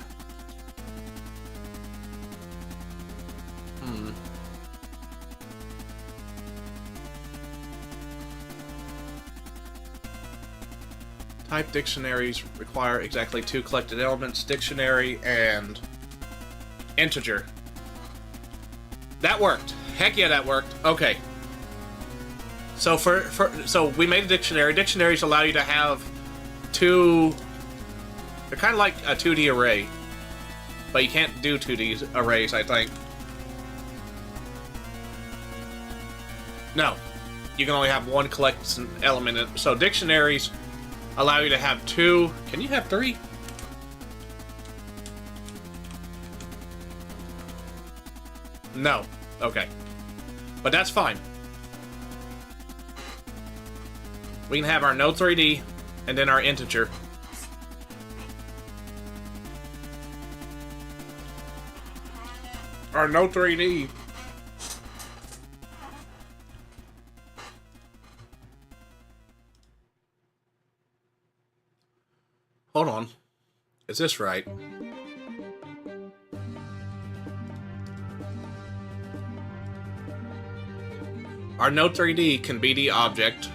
Type dictionaries require exactly 2 collected elements, dictionary and integer. That worked. Heck yeah, that worked. Okay. So so we made a dictionary. Dictionaries allow you to have 2. They're kind of like a 2D array, but you can't do 2D arrays, I think. No, you can only have 1 collection element. So dictionaries allow you to have 2. Can you have 3? No. Okay. But that's fine. We can have our node 3D and then our integer. Our node 3D. Hold on. Is this right? Our node 3D can be the object.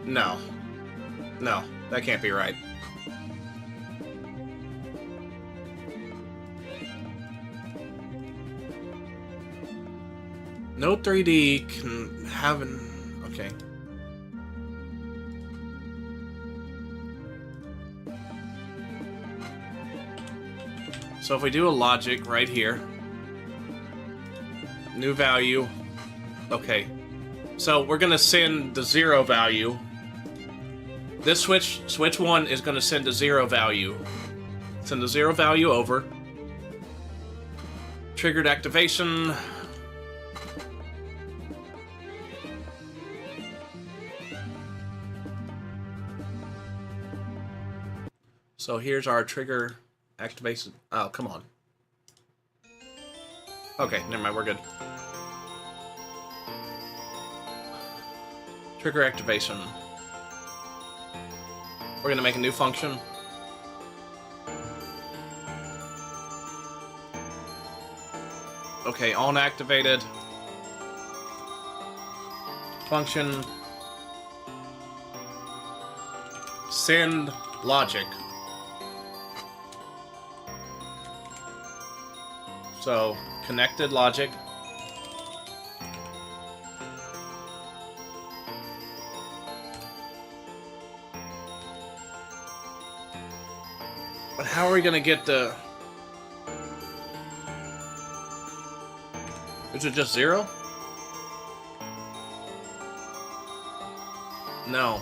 No. No, that can't be right. Node 3D can have an... Okay. So if we do a logic right here, new value, okay. So we're gonna send the 0 value. This switch 1 is gonna send the 0 value. Send the 0 value over. Triggered activation. So here's our trigger activation. Oh, come on. Okay, never mind, we're good. Trigger activation. We're gonna make a new function. Okay, on activated. Function. Send logic. So, connected logic. But how are we gonna get the... Is it just 0? No.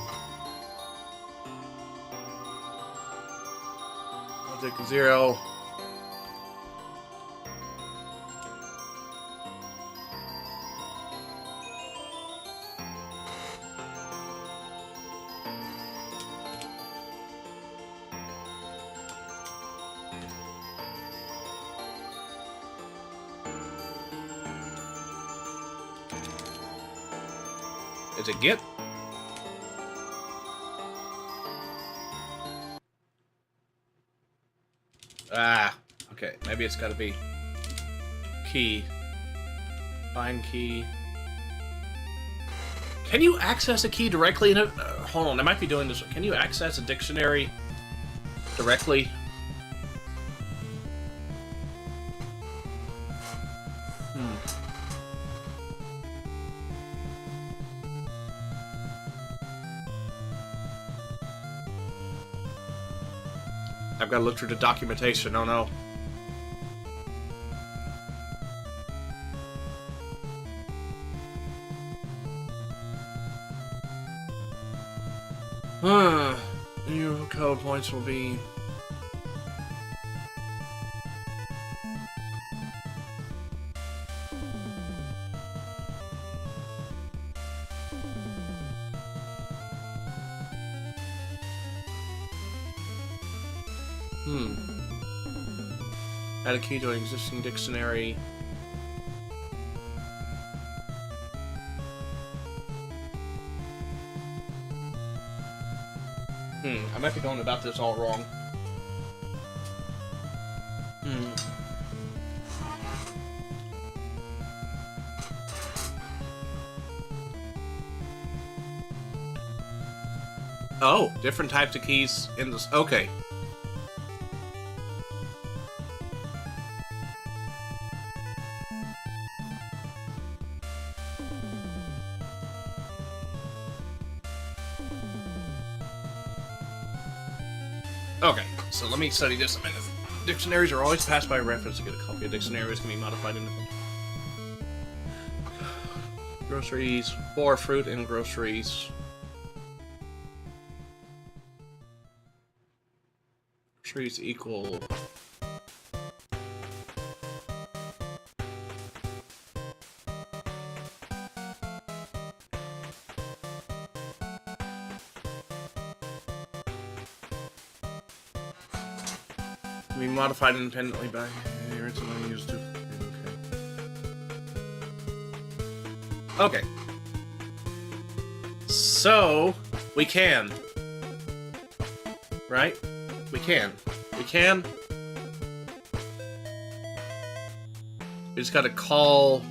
I'll take 0. Is it get? Ah, okay. Maybe it's got to be key. Find key. Can you access a key directly in a... hold on, I might be doing this. Can you access a dictionary directly? I've got to look through the documentation. Oh no. Your code points will be... Add a key to an existing dictionary. I might be going about this all wrong. Oh, different types of keys in this. Okay. Okay, so let me study this a minute. Dictionaries are always passed by reference to get a copy of dictionaries can be modified into groceries, for fruit and groceries. Groceries equal... be modified independently by originally used to. Okay. So we can. Right? We can. We can. We just gotta call.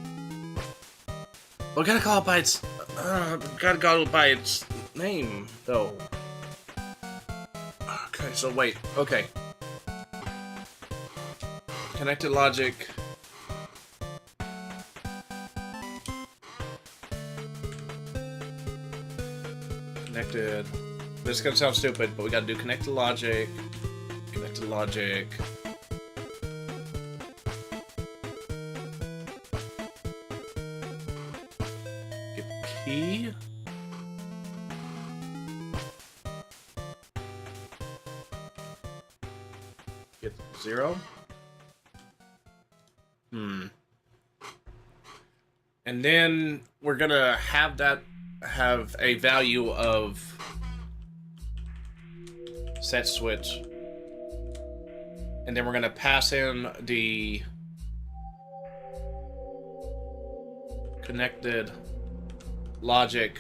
We gotta call it by its. Gotta call it by its name, though. Okay. So wait. Okay. Connected logic. Connected. This is gonna sound stupid, but we gotta do connected logic. Connected logic. Get key. Get 0. And then we're gonna have that have a value of set switch. And then we're gonna pass in the connected logic.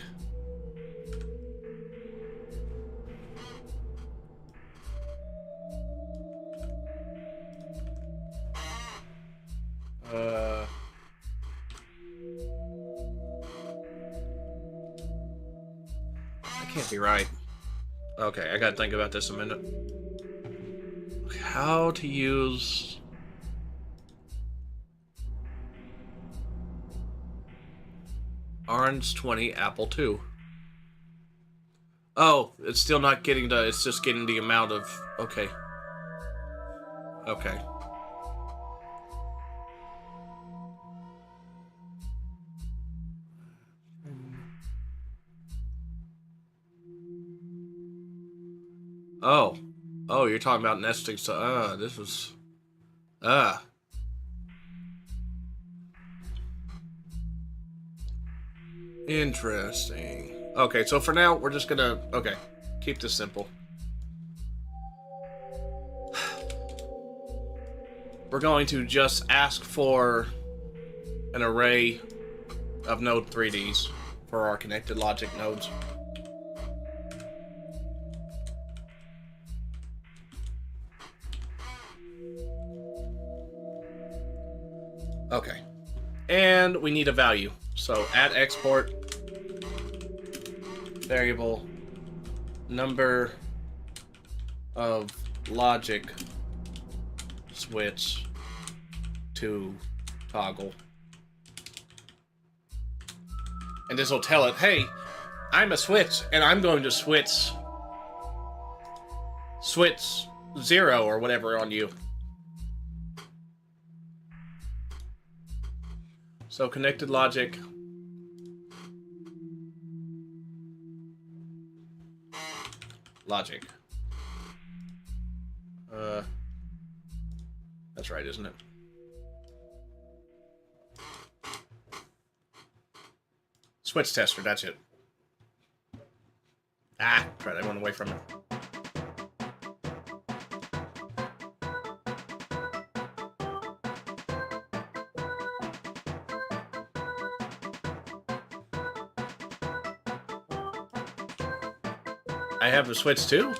Can't be right. Okay, I gotta think about this a minute. How to use... Orange 20, Apple 2. Oh, it's still not getting the... It's just getting the amount of... Okay. Okay. Oh. Oh, you're talking about nesting, so, this was... Interesting. Okay, so for now, we're just gonna... Okay, keep this simple. We're going to just ask for an array of node 3Ds for our connected logic nodes. Okay. And we need a value. So at export variable number of logic switch to toggle. And this will tell it, hey, I'm a switch, and I'm going to switch 0 or whatever on you. So connected logic. Logic. That's right, isn't it? Switch tester, that's it. Ah, try that one away from it. I have a switch too?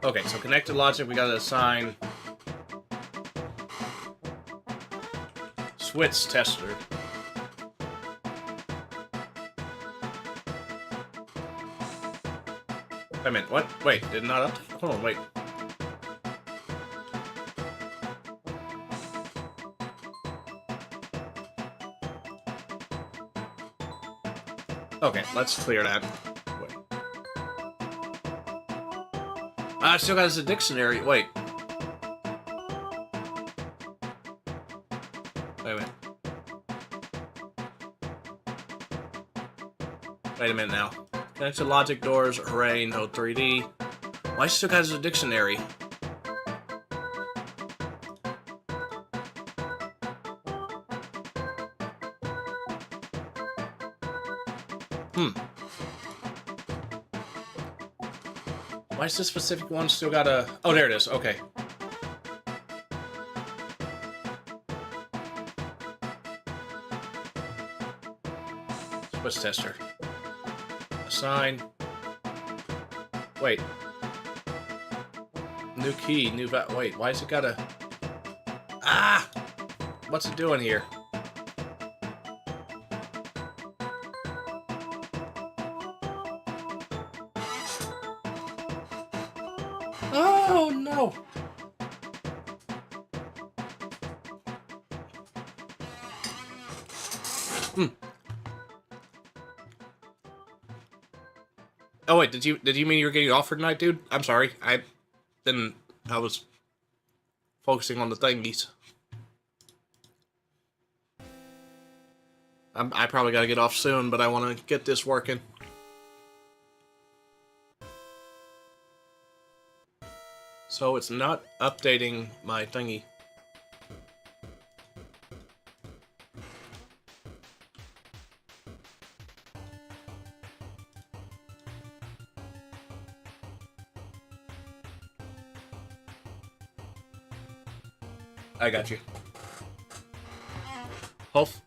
Okay, so connected logic, we gotta assign switch tester. I meant, what? Wait, did it not update? Hold on, wait. Okay, let's clear that. Wait. I still got a dictionary. Wait. Wait a minute. Wait a minute now. Connected logic doors, array, node 3D. Why still got a dictionary? Why is this specific one still got a... Oh, there it is. Okay. Switch tester. Assign. Wait. New key, new wait, why is it got a... Ah! What's it doing here? Oh, no! Oh wait, did you mean you were getting offered tonight, dude? I'm sorry. I was focusing on the thingies. I probably gotta get off soon, but I want to get this working. So it's not updating my thingy. I got you.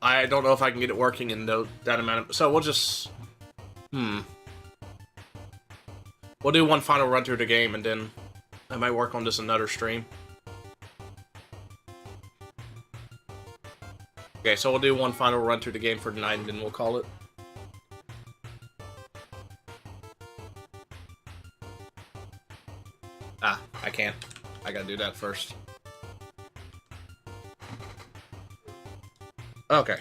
I don't know if I can get it working in that amount of... So we'll just... We'll do one final run through the game, and then I might work on this another stream. Okay, so we'll do one final run through the game for tonight, and then we'll call it. Ah, I can't. I gotta do that first. Okay.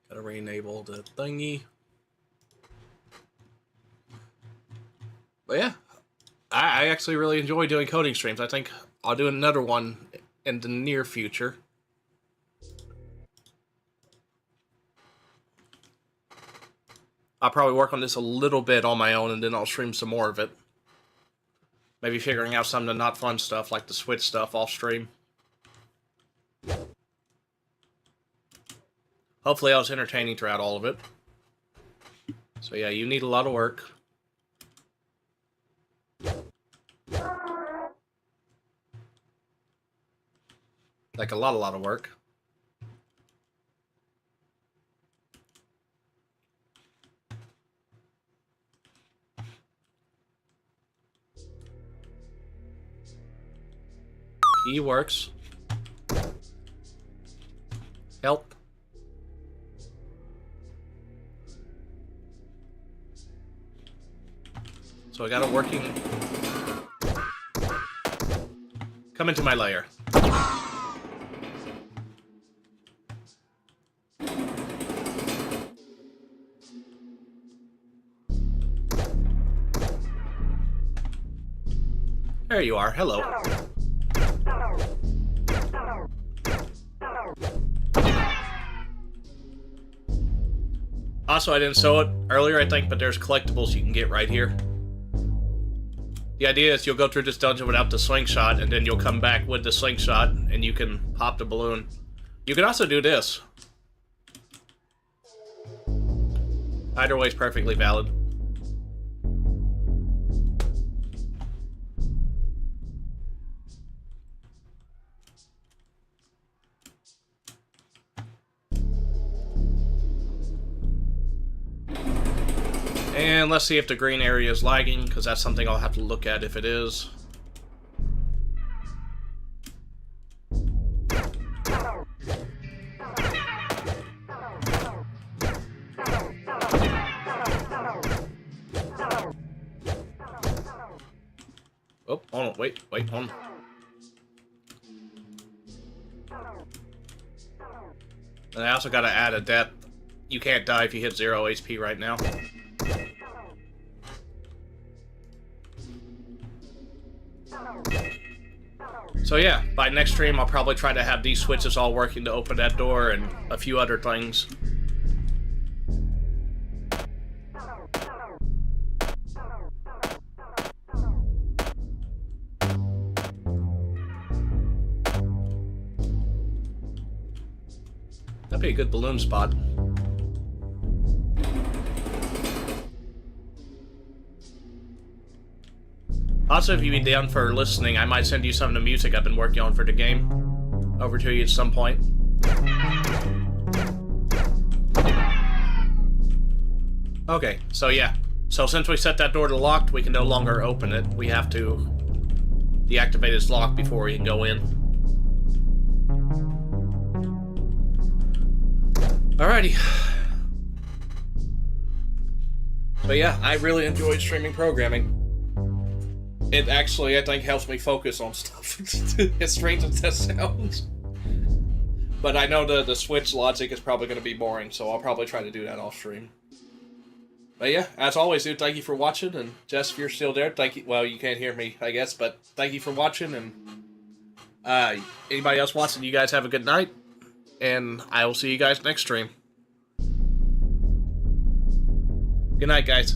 Gotta re-enable the thingy. But yeah, I actually really enjoy doing coding streams. I think I'll do another one in the near future. I'll probably work on this a little bit on my own, and then I'll stream some more of it. Maybe figuring out some of the not fun stuff, like the Switch stuff, off stream. Hopefully I was entertaining throughout all of it. So yeah, you need a lot of work. Like a lot of work. He works. Help. So I got a working... Come into my lair. There you are. Hello. Also, I didn't show it earlier, I think, but there's collectibles you can get right here. The idea is you'll go through this dungeon without the slingshot, and then you'll come back with the slingshot, and you can pop the balloon. You can also do this. Either way is perfectly valid. And let's see if the green area is lagging, because that's something I'll have to look at if it is. Oh, hold on, wait, hold on. And I also gotta add a death. You can't die if you hit 0 HP right now. So yeah, by next stream I'll probably try to have these switches all working to open that door and a few other things. That'd be a good balloon spot. Also, if you'd be down for listening, I might send you some of the music I've been working on for the game over to you at some point. Okay, so yeah. So since we set that door to locked, we can no longer open it. We have to deactivate its lock before we can go in. Alrighty. So yeah, I really enjoyed streaming programming. It actually, I think, helps me focus on stuff. As strange as that sounds. But I know the Switch logic is probably going to be boring, so I'll probably try to do that off stream. But yeah, as always, dude, thank you for watching, and Jess, if you're still there, thank you. Well, you can't hear me, I guess, but thank you for watching, and anybody else watching, you guys have a good night, and I will see you guys next stream. Good night, guys.